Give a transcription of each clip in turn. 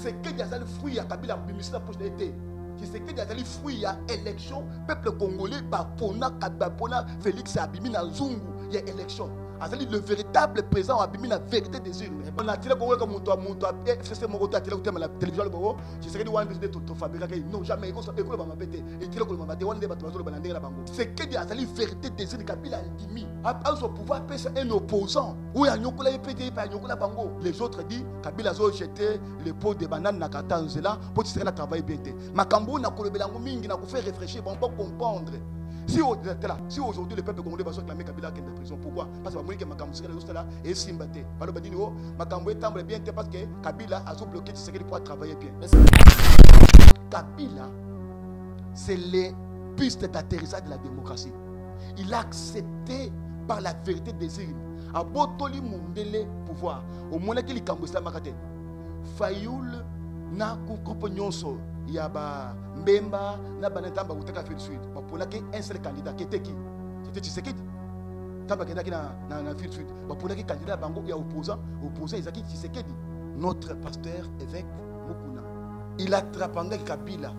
Tshisekedi a le fruit à Kabila Bimissi la poche d'été. Tshisekedi a le fruit à élection. Peuple congolais, Bapona, Félix Abimi na Zungu, il y a élection. Le véritable président Abimi la vérité des urnes. On a tiré comme c'est mon côté à la télévision le bureau. Tshisekedi a décidé de fabriquer. Non, jamais. Il va m'appeler. Et tiré comme ma déwande va te balancer la bango. Tshisekedi a la vérité des urnes. Kabila Ndimi. À son pouvoir, un opposant. Oui, à Nyokola et par Nyokola bango. Les autres disent Kabila a jeté les pots de bananes na Katanzela pour Tshisekedi travailler bien. Makambo na kolobelango mingi na faire réfléchir, bon pour comprendre. Si aujourd'hui le peuple congolais va se clamer Kabila qui est en prison, pourquoi? Parce que que Makambo là et Simbate. Parce que Makambo est bien parce que Kabila a bloqué Tshisekedi pour travailler bien. Kabila, c'est les pistes d'atterrissage de la démocratie. Il a accepté par la vérité des urnes. A Botoli Mundele pouvoir. Au moment qu'il Kambosta Makate. Fayoul na groupe Nyonso. Il y a Mbemba, na Banatamba ou Taka Fil Sud. Pour un seul candidat qui était qui? C'était Tshisekedi. Tamba qui na Fil Sud. Pour le candidat Bango, il y a opposant Isaki Tshisekedi. Notre pasteur évêque Mukuna. Il a trapangé Kabila.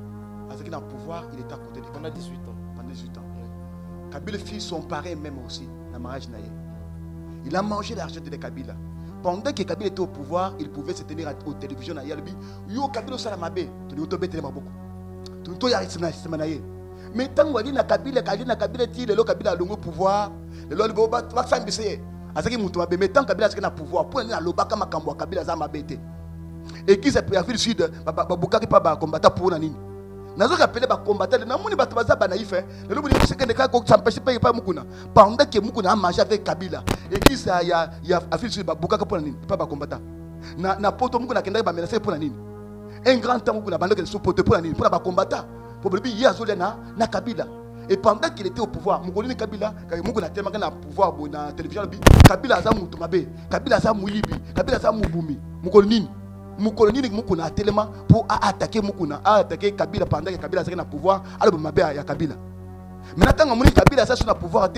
Avec un pouvoir, il est à côté de pendant 18 ans. Pendant 18 ans. Kabila fit son parrain même aussi, dans le mariage naïe. Il a mangé l'argent de Kabila. Pendant que Kabila était au pouvoir, il pouvait se tenir aux télévisions naïe. Yo Kabila Salamabé, tu dois te mettre beaucoup. Tu dois y aller naïe. Mais tant que Kabila dit le Kabila a le pouvoir, le Lolo va s'embêter. Mais tant que Kabila a le pouvoir, pour aller à l'Obaka Makambo, Kabila a mabété. Et qui s'est pris à Fil Sud, Babouka pas combattre pour Nanine. Nazo appelé ba combattre na moni bato baza ba naïf le lobo c'est que ka ko s'empêcher pas Mukuna pendant que Mukuna a mangé avec Kabila et qui ça ya afil sur ba bukaka pour nini pas ba combattre na poto Mukuna kenda ba menacer pour nini un grand temps Mukuna bande que supporter pour nini pour ba combattre pour lui ya zolena na Kabila et pendant qu'il était au pouvoir Mukoni Kabila Mukuna tellement na pouvoir na télévision Kabila za mutu mabe Kabila za mulibi Kabila za mubumi Mukoni Mukoloni Mukuna tellement pour attaquer Mukuna, attaquer Kabila pendant que Kabila a pouvoir, alors Mabé ya Kabila. Maintenant quand Kabila a son pouvoir,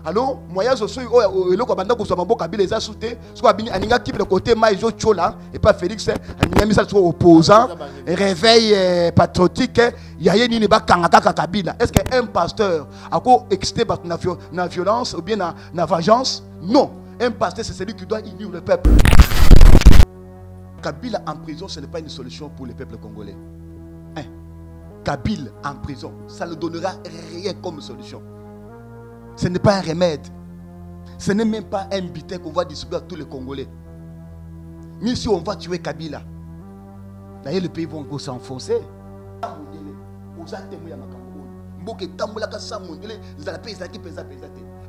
alors moyen social le commandant ko Sambo Kabila les a souté, soit aninga qui le côté Maïzo Chola et pas Félix, aninga mis ça soit opposant, réveil patriotique, yaye ni ba kangaka Kabila. Est-ce qu'un pasteur a ko excité na violence ou bien na vengeance? Non, un pasteur c'est celui qui doit unir le peuple. Kabila en prison, ce n'est pas une solution pour le peuple congolais. Hein? Kabila en prison, ça ne donnera rien comme solution. Ce n'est pas un remède. Ce n'est même pas un butin qu'on va distribuer à tous les Congolais. Mais si on va tuer Kabila, d'ailleurs les pays vont s'enfoncer.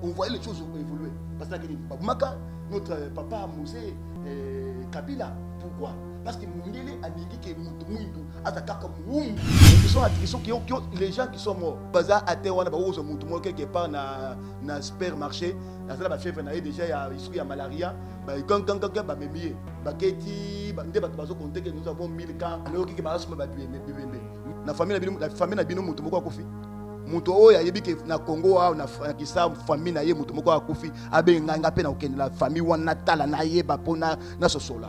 On voyait les choses évoluer. Parce que notre papa Mosé Kabila, pourquoi? Parce que Mundele a dit que Mundou a les gens qui sont morts. Baza a été quelque part na supermarché. La chef a déjà il y a malaria. Quand nous avons 1000 cas, alors que la famille a bien mutu moko kofi. Mutu oya yebi ke na Congo na kisa famille na ye mutu moko akofi abenga nga pe na okende la famille wana tala na yeba pona na sosola.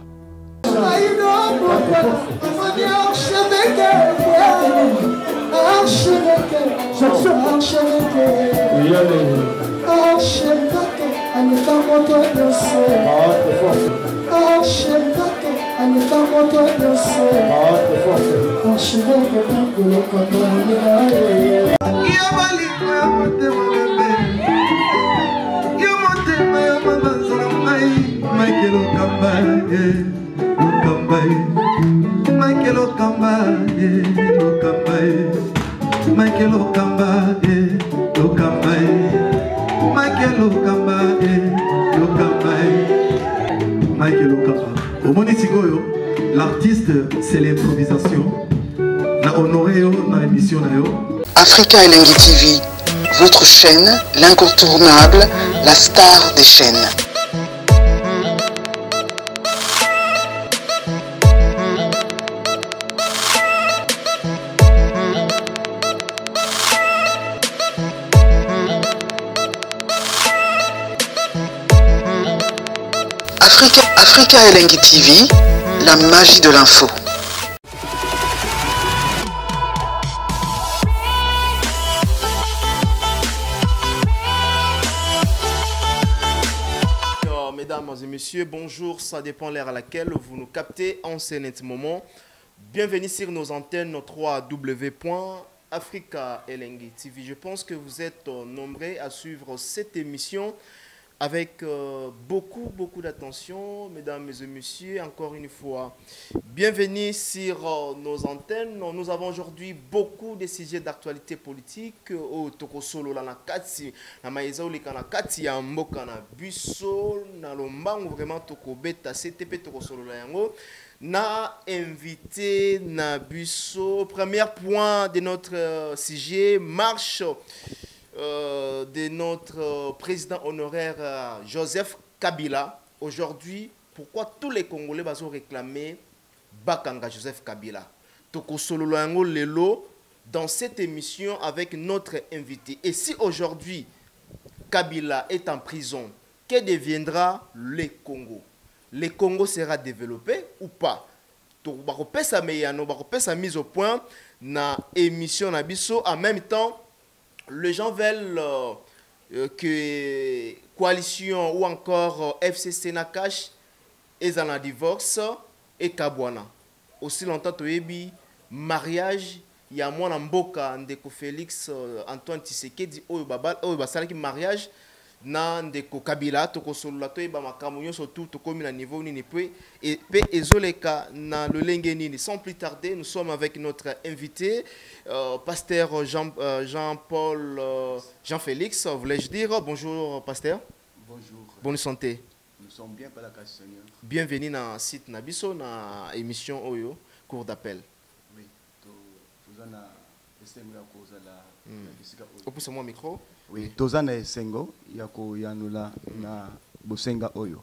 L'artiste, c'est l'improvisation. Na honoré dans l'émission. Africa Elengi TV, votre chaîne, l'incontournable, la star des chaînes. Africa Elengi TV, la magie de l'info. messieurs, bonjour, ça dépend l'heure à laquelle vous nous captez en ce net moment. Bienvenue sur nos antennes www.africa Elengi TV. Je pense que vous êtes nombreux à suivre cette émission avec beaucoup d'attention, mesdames et messieurs, encore une fois. Bienvenue sur nos antennes. Nous avons aujourd'hui beaucoup de sujets d'actualité politique au Tokosolo la Nakati, na Maïza Oleka Nakati ya Mboka na Biso, na Lombango vraiment Tokobeta CTP Tokosolo la Yango. Na invité na Biso. Premier point de notre sujet, marche de notre président honoraire Joseph Kabila. Aujourd'hui, pourquoi tous les Congolais vont réclamer Bakanga Joseph Kabila? Toko Sololoango Lelo dans cette émission avec notre invité. Et si aujourd'hui Kabila est en prison, que deviendra le Congo? Le Congo sera développé ou pas? Donc, sa mise au point na émission na biso. En même temps, les gens veulent que coalition ou encore FCC Nakash est en divorce et Kabwana. Aussi longtemps que mariage, il y a moi Mboka Ndeko Félix Antoine Tshisekedi Oyo Basala qui mariage na Ndeko Kabila toko solo to ba makamunyo surtout to comme na niveau ni pe et pe ezoleka na le lengeni. Sans plus tarder, nous sommes avec notre invité pasteur Jean-Paul Jean-Félix, voulais-je dire. Bonjour pasteur. Bonjour. Bonne santé. Nous sommes bien par la grâce du Seigneur. Bienvenue dans site Nabiso na émission Oyo cours d'appel. Oui. Tozana esengo ya kozala bisika oyo. Opousse moi micro. Oui, tozana esengo ya ko yanula na bosenga oyo.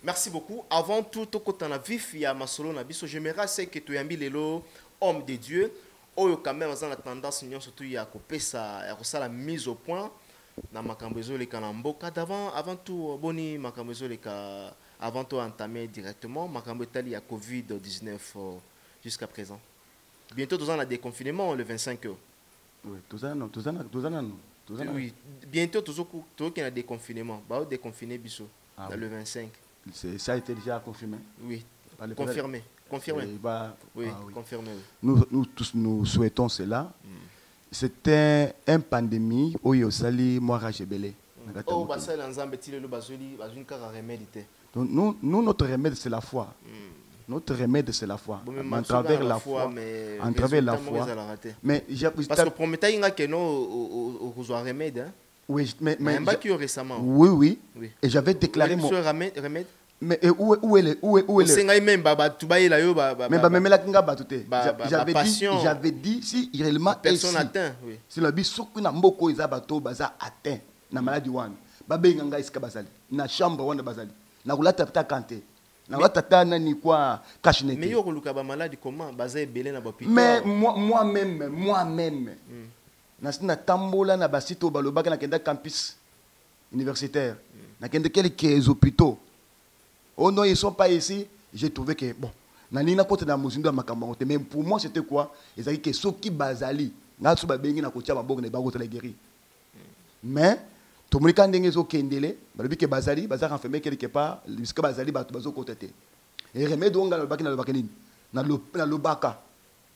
Merci beaucoup. Avant tout, tokotana vif ya masolo na biso, j'aimerais c'est que tu yambi lelo homme de Dieu. Oyo quand même dans la tendance union surtout ya ko pesa ya ko sala mise au point na makambo ezoleka na mboka d'avant avant tout boni makambo ezoleka avant tout entamer directement makambo etali ya Covid-19 jusqu'à présent. Bientôt nous avons un déconfinement le 25 heures. Oui, oui, bientôt nous avons un déconfinement. Bah, déconfiné biso dans le 25. Ça a été déjà confirmé. Oui, confirmé. Confirmé. Oui, confirmé. Nous souhaitons cela. C'était une pandémie où il y a eu moi rajebele. Oh, bah ça l'ensemble le basoli, une cara remède. Nous notre remède c'est la foi. Notre remède c'est la foi. En travers la foi, en travers la foi. Mais parce que promettait il y a que non au remède. Oui, mais récemment. Oui. Et j'avais déclaré mon remède. Mais où est le j'avais dit si réellement personne atteint si le bisoku na mboko eza bato baza atteint na maladie wana babenga ngai sika bazali na chambre wana bazali na kulata pata kante na watata nani kwa cachinete mais yo koluka ba maladie comment baza ebele na bopito mais moi-même na sina tambola na basito balobaka na kenda campus universitaire na kenda quelques hôpitaux. Oh non, ils ne sont pas ici. J'ai trouvé que, bon, mais pour moi, c'était quoi? Ils ont dit que ceux qui bazali, mais, tout le monde quand ils ont kendele, que bazali, bazar enfermé quelque part, jusqu'à bazali, bazo côté. Et remède on le baki na le bakenine, na le baka.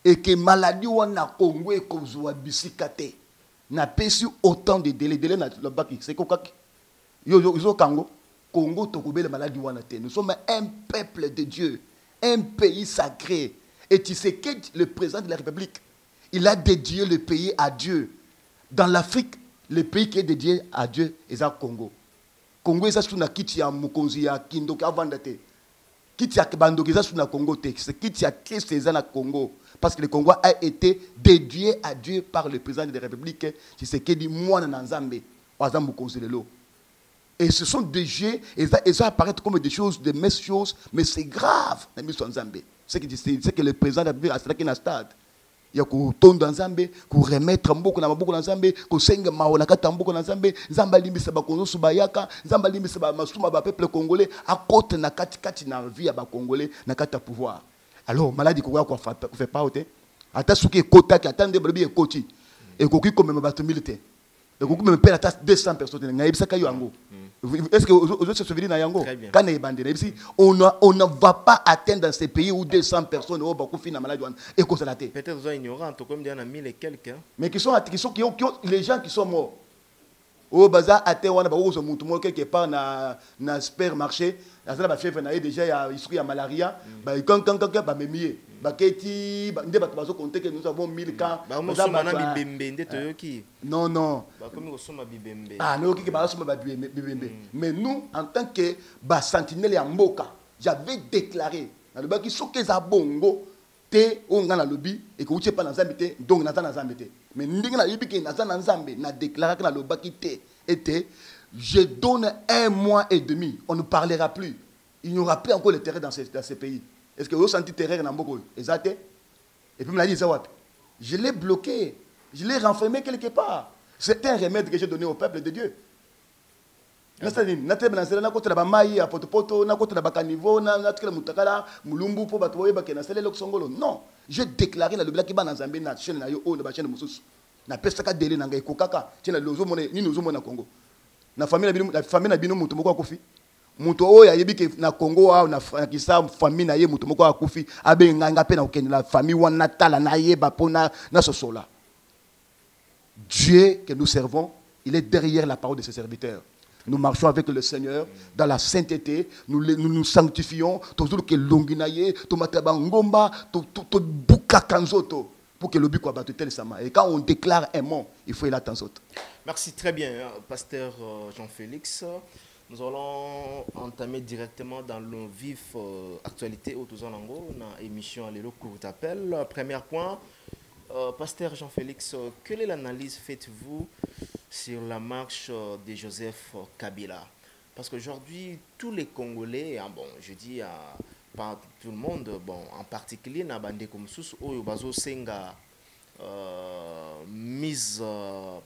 Et que maladie on a Congo et kozwa bisikate. Na pesu autant de délai na le baki. C'est quoi? Yo Congo. Congo, Tokobé, la maladie Wanate. Nous sommes un peuple de Dieu, un pays sacré. Et tu sais que le président de la République, il a dédié le pays à Dieu. Dans l'Afrique, le pays qui est dédié à Dieu est le Congo. Congo, c'est ce qui est Mukonzi, Kindo, Kavandate. Qui est Bandoki, c'est le Congo. C'est qui est Christ, c'est le Congo. Parce que le Congo a été dédié à Dieu par le président de la République. Tu sais que dit moi, Nanzambe, Wazam Mukonzi Lelo. Et ce sont des jeux, et ça apparaît comme des choses, des messes choses, mais c'est grave. C'est que le président de la République a installé un stade. Il y a qu'on tourne dans Zambé, qu'on remettre beaucoup dans Zambé, qu'on saigne Maonaka Tamboko dans Zambé, Zambali Misabakono Subayaka, Zambali Misabamasuma, peuple congolais, à côté na kati na vie à Congolais, na kata pouvoir. Alors, maladie qu'on fait pas ôter. Attends, ce qui est Kota, qui attend des brebis et Koti, et qu'on comme même bateau militaire. Et qu'on même paie la tasse 200 personnes. Est-ce que vous se souvenez de Yango? Très bien. On ne va pas atteindre dans ces pays où 200 personnes ont beaucoup fini maladie et qu'on se la tête. Peut-être qu'ils sont ignorants, comme il y en a 1000 et quelques. Hein. Mais qui ont les gens qui sont morts. Au bazar, à Taïwan, quelque part dans le supermarché, déjà il y a malaria, quand nous avons 1000 cas. Non, non. Ah, mais nous, en tant que sentinelle en Mboka, j'avais déclaré dans le baki soke za bongo te onga na lobby et que vous pas dans zambité donc na zambité. Mais ndinga na libi ke na zambé na déclaré que na le baki te était je donne 1 mois et demi, on ne parlera plus. Il n'y aura plus encore le terrain dans ces pays. Est-ce que vous sentez terrain dans Mboko? Exact. Et puis me l'a dit ça. Je l'ai bloqué, je l'ai renfermé quelque part. C'est un remède que j'ai donné au peuple de Dieu. Je déclaré dans le black ban dans Zambie na chaîne na yo o na chaîne mususu na pesaka délai na ngai kokaka tina lozo mona ni lozo mona Congo na famille na bino mutu moko akufi mutu o ya yebi ke na Congo wa na kisa famille na ye mutu moko akufi abe nganga pe na okende la famille wana tala na yeba pona na sosola. Dieu que nous servons, il est derrière la parole de ses serviteurs. Nous marchons avec le Seigneur dans la sainteté, nous sanctifions, toujours que l'onginaye, tomataba ngomba, to buka kanzoto, pour que le but soit battu tel sama. Et quand on déclare un mot, il faut y aller à autres. Merci très bien, pasteur Jean-Félix. Nous allons entamer directement dans le vif actualité au Touzanango, dans l'émission Allélo Court Appel. Premier point, pasteur Jean-Félix, quelle est l'analyse faites-vous sur la marche de Joseph Kabila? Parce qu'aujourd'hui, tous les Congolais, bon, je dis pas tout le monde, bon, en particulier, na bande comme sous Oyobazo Senga mise en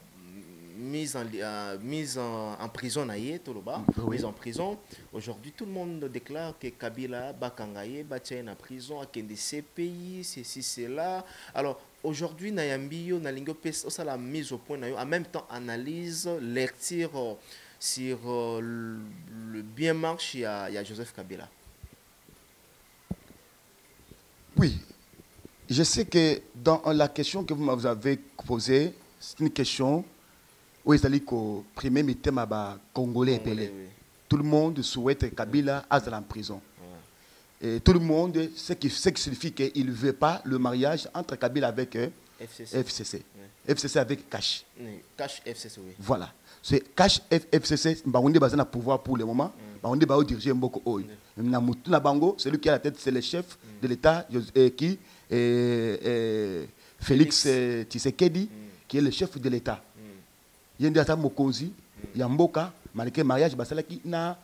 prison mise en prison. Aujourd'hui, tout le monde déclare que Kabila Bakangaye Batien en prison à des pays, ceci, cela. Alors, aujourd'hui, Nayambio, Nalingo Pes, ça la mise au point, en même temps, analyse, lecture sur le bien marche, il y a Joseph Kabila. Oui, je sais que dans la question que vous m'avez posée, c'est une question où il s'agit qu'au premier thème congolais appelé. Tout le monde souhaite que Kabila aille en prison. Et tout le monde, ce qui signifie qu'il ne veut pas le mariage entre Kabila avec FCC. FCC avec Cash. Cash FCC, oui. Voilà. C'est Cash FCC, on est basé dans le pouvoir pour le moment. On est basé diriger Mboko Oy. C'est lui qui est à la tête, c'est le chef de l'État qui Félix Tshisekedi, qui est le chef de l'État. Il y a un Mokonzi, il y a Mboka, malgré le mariage, il y a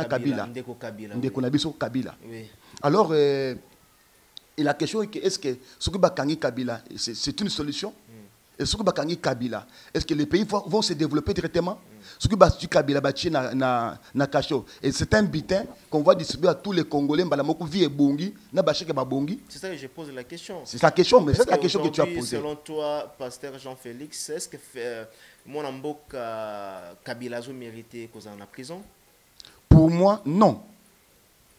Kabila. Kabila. Alors, et la question est que est-ce que ce que Bakangi Kabila, c'est une solution? Et ce que Bakangi Kabila, est-ce que les pays vont se développer directement? Ce que Bakangi Kabila na Kacho, et c'est un butin qu'on va distribuer à tous les Congolais, c'est ça que je pose la question. C'est la question, mais c'est la question que tu as posée. Selon toi, pasteur Jean-Félix, est-ce que mon Ambok Kabila a mérité qu'on en prison? Pour moi, non.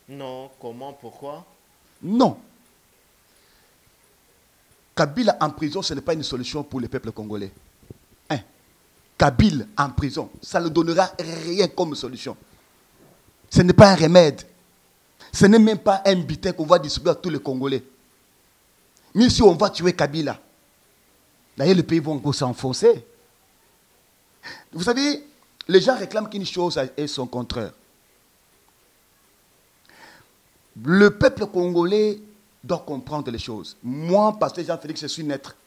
Non, comment, pourquoi? Non. Kabila en prison, ce n'est pas une solution pour le peuple congolais. Kabila en prison, ça ne donnera rien comme solution. Ce n'est pas un remède. Ce n'est même pas un butin qu'on va distribuer à tous les Congolais. Mais si on va tuer Kabila, d'ailleurs les pays vont s'enfoncer. Vous savez, les gens réclament qu'une chose est son contraire. Le peuple congolais doit comprendre les choses. Moi, pasteur Jean-Félix, je suis naître.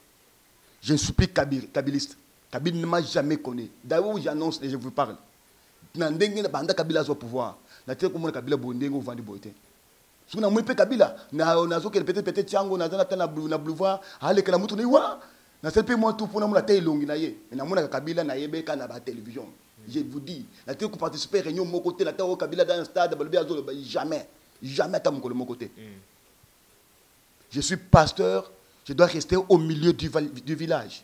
Je ne suis plus kabiliste. Kabila ne m'a jamais connu. D'ailleurs, j'annonce et je vous parle. Kabila au pouvoir. La tête comme Kabila Bondingo vend boité. Si on a moins Kabila, peut-être Tiango, na boulevard, allez que la mouton wa. Na cette pays moi tout pour nous la tête longue na yé. Na mona Kabila na yébé kana ba télévision. Je vous dis, la tête qu'on participer réunion mon côté, la tête au Kabila dans un stade, jamais, jamais à mon côté. Je suis pasteur, je dois rester au milieu du village.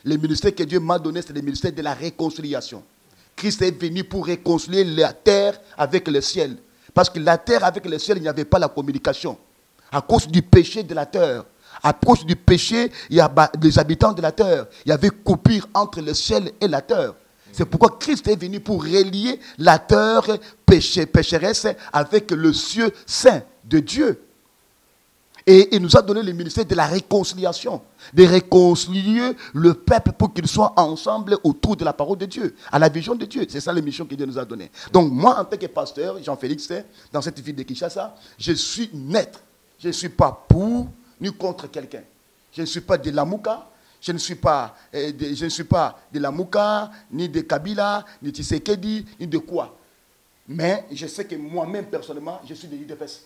Les ministères que Dieu m'a donnés, c'est les ministères de la réconciliation. Christ est venu pour réconcilier la terre avec le ciel. Parce que la terre avec le ciel, il n'y avait pas la communication. À cause du péché de la terre. À cause du péché, il y a les habitants de la terre. Il y avait coupure entre le ciel et la terre. C'est pourquoi Christ est venu pour relier la terre pécheresse avec le ciel saint de Dieu. Et il nous a donné le ministère de la réconciliation, de réconcilier le peuple pour qu'ils soient ensemble autour de la parole de Dieu, à la vision de Dieu. C'est ça la mission que Dieu nous a donnée. Donc moi, en tant que pasteur, Jean-Félix, dans cette ville de Kinshasa, je suis net. Je ne suis pas pour ni contre quelqu'un. Je ne suis pas de Lamouka, je ne suis pas de Lamouka, ni de Kabila, ni de Tshisekedi, ni de quoi. Mais je sais que moi-même, personnellement, je suis de l'IDPS.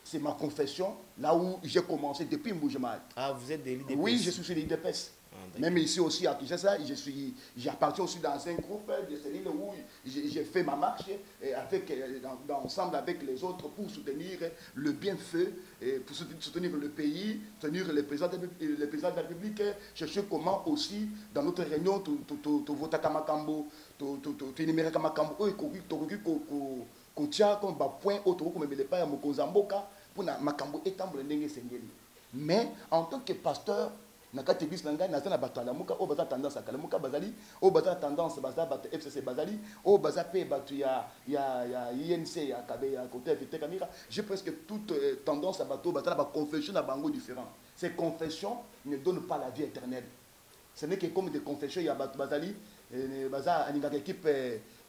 C'est ma confession, là où j'ai commencé depuis Mboujema. Ah, vous êtes de l'IDPS? Oui, je suis sur l'IDPS. Même ici aussi à Kinshasa, j'appartiens aussi dans un groupe de cellules où j'ai fait ma marche ensemble avec les autres pour soutenir le bienfait, pour soutenir le pays, soutenir le président de la République, chercher comment aussi dans notre réunion, tu votes à Kamakambo, tu énumérais Kamakambo, mais en tant que pasteur, nakati bis nanga nazana batala muka o baza tendance à kalamuka bazali o baza tendance baza bat FCC bazali o baza pe batu ya INC ya kabe ya côté vite kamira. J'ai presque toute tendance à bateau baza ba confession à bango différent. Ces confessions ne donnent pas la vie éternelle. Ce n'est que comme des confessions ya batu bazali baza aninga équipe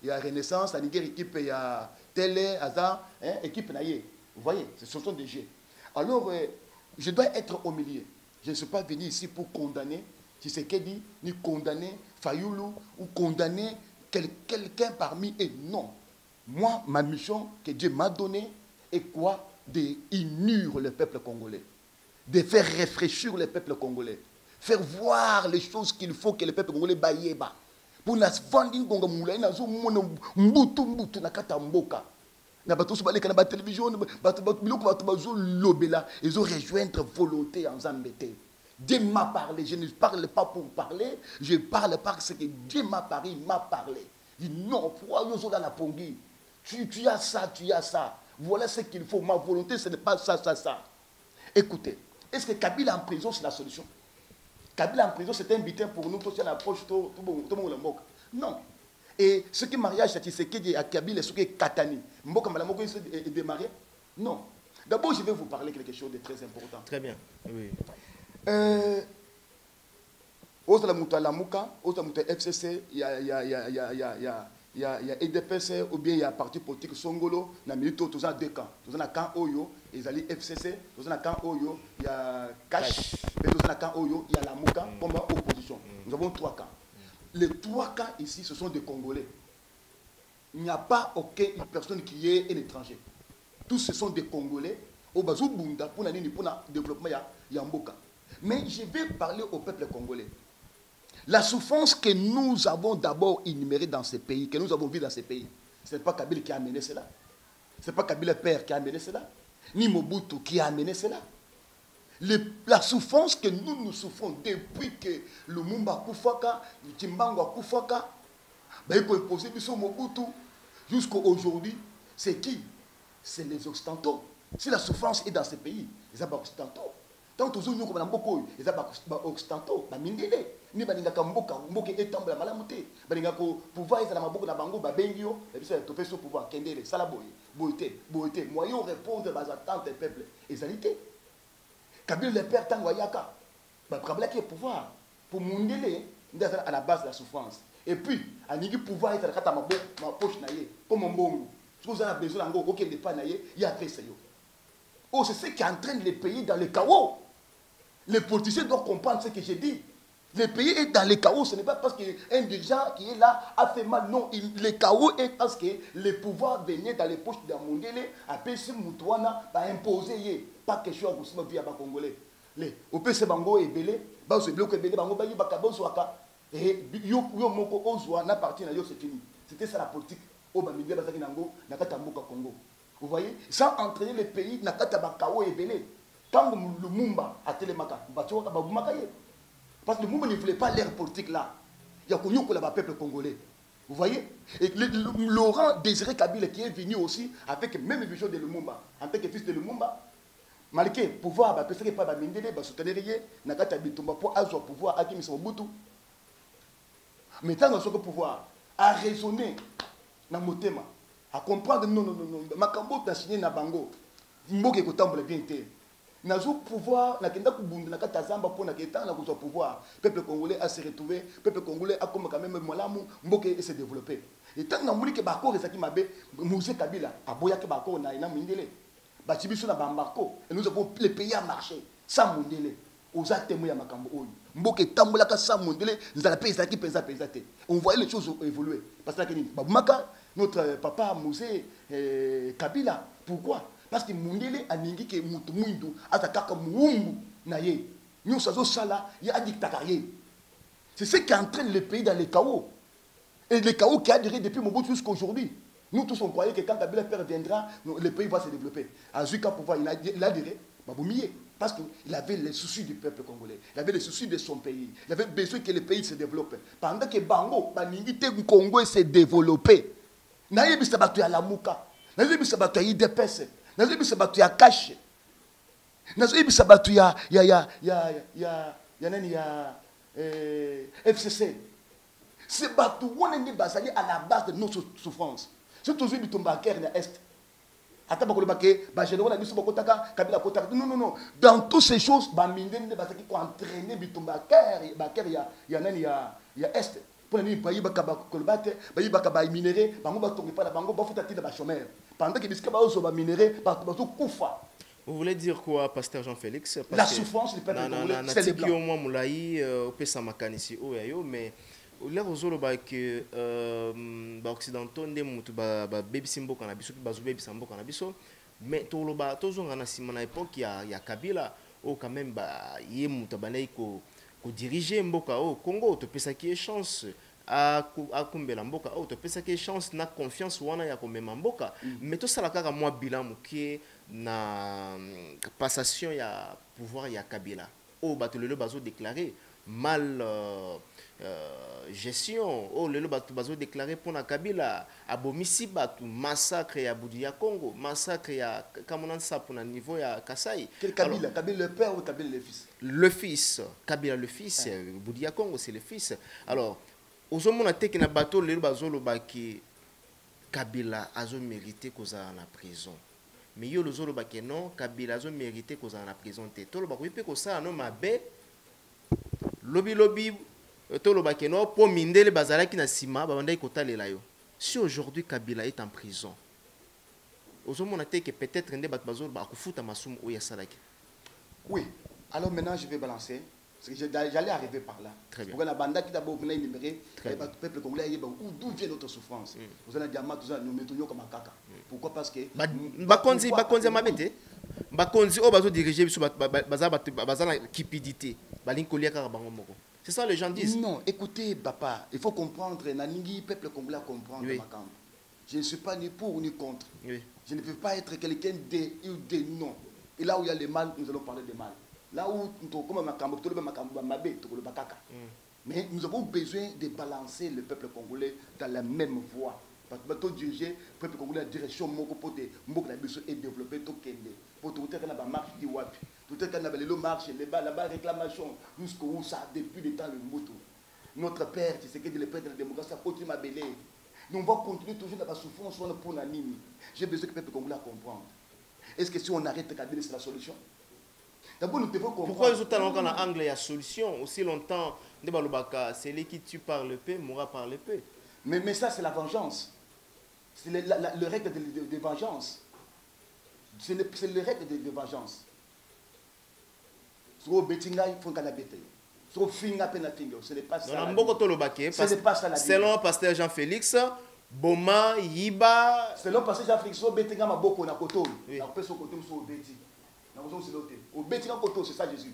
ya Renaissance, aninga équipe ya télé aza équipe naie. Vous voyez, ce sont des jeux. Alors je dois être au milieu. Je ne suis pas venu ici pour condamner Tshisekedi, ni condamner Fayoulou, ou condamner quelqu'un parmi eux. Non. Moi, ma mission que Dieu m'a donnée est quoi? D'unir le peuple congolais. De faire réfléchir le peuple congolais. Faire voir les choses qu'il faut que le peuple congolais baille bas. Pour nous vendre une congo moulay, nous avons na bato so baleka na ba télévision bato biloko bato bazo lobela ils ont rejoindre volonté en zambete. Dieu m'a parlé, je ne parle pas pour parler, je parle parce que Dieu m'a parlé, il m'a parlé. Il dit non, pourquoi nous sommes dans la pongi? Tu as ça, tu as ça. Voilà ce qu'il faut. Ma volonté, ce n'est pas ça, ça, ça. Écoutez, est-ce que Kabila en prison, c'est la solution? Kabila en prison, c'est un butin pour nous, pour l'approche, tout le monde. Non. Et ce qui mariage à Tshisekedi à Kabila, ce qui est Katani, Mboka Malamoko est démarré? Non. D'abord, je vais vous parler quelque chose de très important. Très bien. Oui. Aux Lamuka, FCC, il y a EDPS ou bien il y a parti politique Songolo, il y a deux camps. Tous un camp Oyo, ils allaient FCC, tous un camp Oyo, il y a Cash, et tous un camp Oyo, il y a Lamuka comme opposition. Nous avons trois camps. Les trois camps ici, ce sont des Congolais. Il n'y a pas aucune personne qui est un étranger. Tous ce sont des Congolais. Au Bazou Bunda, pour le développement, il y a Mboka. Mais je vais parler au peuple congolais. La souffrance que nous avons d'abord énumérée dans ces pays, que nous avons vu dans ces pays, ce n'est pas Kabila qui a amené cela. Ce n'est pas Kabila père qui a amené cela. Ni Mobutu qui a amené cela. La souffrance que nous souffrons depuis que le Mumba Koufaka, le Timbango Koufaka, il faut imposer Mobutu jusqu'à aujourd'hui, c'est qui? C'est les Occidentaux. Si la souffrance est dans ces pays, les Occidentaux. Tant que nous avons beaucoup, les Occidentaux, les Mindele, ni Baningaka Mboka, Mboka est tombé à Malamuté, Baningako, pouvoir être à Maboko, la Bango, Babengio, et puis c'est tout fait sur pouvoir, Kendele, Salaboye, Boité, moyen répondre à attentes des peuples, et alité. Kabila le père Tangoyaka, Kabila qui est pouvoir, pour Mundele, à la base de la souffrance. Et puis, à Nigi pouvoir être à ma poche, comme un bon. Si vous avez besoin d'un gros pas naïe, il y a fait ça. Oh, c'est ce qui entraîne les pays dans le chaos. Les politiciens doivent comprendre ce que j'ai dit. Le pays est dans le chaos, ce n'est pas parce qu'un dirigeant qui est là a fait mal. Non, le chaos est parce que le pouvoir venait dans les poches de Mundele, à PC Moutouana, à imposer, pas quelque chose pour se via Congolais. Au PC Bango est belé, Bango est belé, Bango Bayi Bakabo Swaka, et Yo Moko Ozwa n'a parti à Yo, c'est fini. C'était ça la politique. Au Bamidé Bazaki Nango, Nakata Mboka Congo. Vous voyez, sans entraîner les pays, Nakata Bakao est belé. Quand le Mumba a télémaka, parce que le Mumba ne voulait pas l'ère politique là. Il y a connu que le peuple congolais. Vous voyez? Et Laurent Désiré Kabila qui est venu aussi avec le même vision de Lumumba, en tant que fils de Lumumba. Malgré pouvoir, bah, peut-être pas Mindele, bah, soutenir rien, n'a qu'à t'habituer pour avoir pouvoir, à qui mis Mobutu. Mais tant que pouvoir, à raisonner dans mon thème, à comprendre, non, Makambo t'a signé na bango, Mboke Kotambola bien été. N'a pas pouvoir, n'a qu'à Kubunda, n'a qu'à Tazamba pour n'a qu'à n'a qu'à pouvoir. Peuple congolais a se retrouver, peuple congolais a comme quand même Molamu, Mboke se développer. Et tant que Bako et Saki Mabe, Moussé Kabila, a Boya Bako, n'a pas Mindele. Bachibiso na Bambarko, et nous avons les pays à marcher, sans Mondele. Aux témoins à Makambo. Mboke Tambolaka sans Mondele, nous allons payer ça qui pèse. On voyait les choses évoluer. Parce que notre papa Moussé Kabila, pourquoi? Parce que Mondele a ningi que Moutoumouindou, Atakaka Moumbu, Naye. Nous sommes sala, il y a dictatarié. C'est ce qui entraîne le pays dans les chaos. Et le chaos qui a duré depuis Mobutu jusqu'à aujourd'hui. Nous tous on croyait que quand Kabila père viendra, le pays va se développer. À Zuka pouvoir, il a duré, parce qu'il avait les soucis du peuple congolais, il avait les soucis de son pays, il avait besoin que le pays se développe. Pendant que Bango, Baningité Congo s'est développé, Naïbi Sabatu à la Mouka, Naïbi Sabatu à IDPS, Naïbi Sabatu à Cache, Naïbi Sabatu à FCC. C'est Batou, on est basé à la base de nos souffrances. C'est toujours du tombaker à l'Est. Non. Dans toutes ces choses, il faut entraîner le tombaker, il y a Est. Pour les pays, il y a des minéraux, pendant que les minéraux, vous voulez dire quoi, pasteur Jean-Félix? La souffrance du peuple congolais, c'est le blanc. Mais là ozoloba que occidentaux ndé mutu ba baby simboka na biso ba baby simboka na biso mais toloba tozonga na sima na époque ya Kabila o quand même ba yé mutu banai ko diriger mboka au Congo to pesa ki chance a kumbela mboka o to pesa ki chance na confiance wana ya komema mboka mais to sala kaka moi bilan mukie na passation ya pouvoir ya Kabila o batolelo bazo déclarer mal gestion. Oh, le bazo déclaré pour la Kabila, abomisi batu massacre ya Boudia Congo, massacre ya Kamonan sa pour le niveau ya Kasai. Quel Kabila? Alors, Kabila le père ou Kabila le fils? Le fils, Kabila le fils, Boudia Congo c'est le fils. Alors, aux hommes on a été que na bateau le bazo le baki Kabila a mérité qu'on a en prison. Mais yo le zolo baki non, Kabila a mérité qu'on a en prison. Tout le baki peut qu'on ça non mabe. Lobby Tolobakeno pour Mindele Bazalaki na Sima babanda ikota lela yo. Si aujourd'hui Kabila est en prison, on a dit que peut-être ndé bat bazol ba kufuta masumu oya salaki. Oui. Alors maintenant je vais balancer parce que j'allais arriver par là. Très bien. Pour la banda qui d'abord venait énumérer le peuple congolais d'où vient notre souffrance. Vous allez dire tout ça nous mettons comme un caca. Pourquoi? Parce que bakonzi mabete. Bakonzi o bazo diriger biso bazala cupidité. Balinkolia ka bango moko. C'est ça les gens disent. Non, écoutez, papa, il faut comprendre, Naningi, peuple congolais à comprendre ma camp. Je ne suis pas ni pour ni contre. Oui. Je ne peux pas être quelqu'un de ou de non. Et là où il y a le mal, nous allons parler de mal. Là où mais nous avons besoin de balancer le peuple congolais dans la même voie. Parce que nous diriger le peuple congolais en direction pour et développer tout Kende. Pour tout le monde marche du WAP. Tout le monde marche, là-bas réclamation, jusqu'où ça, depuis le temps le moto. Notre père, c'est que le père de la démocratie, continue à belé. Nous allons continuer toujours dans la souffrance pour la ligne. J'ai besoin que le peuple congolais comprenne. Est-ce que si on arrête Kabila, c'est la solution? D'abord, nous devons comprendre. Pourquoi les autres en anglais, il y a solution? Aussi longtemps, c'est lui qui tue par le paix, mourra par le paix. Mais ça, c'est la vengeance. C'est le règle de vengeance. C'est le règle de vengeance. Ce n'est pas ça. Selon pasteur Jean-Félix, Boma, Yiba. Selon pasteur Jean-Félix, c'est ça Jésus.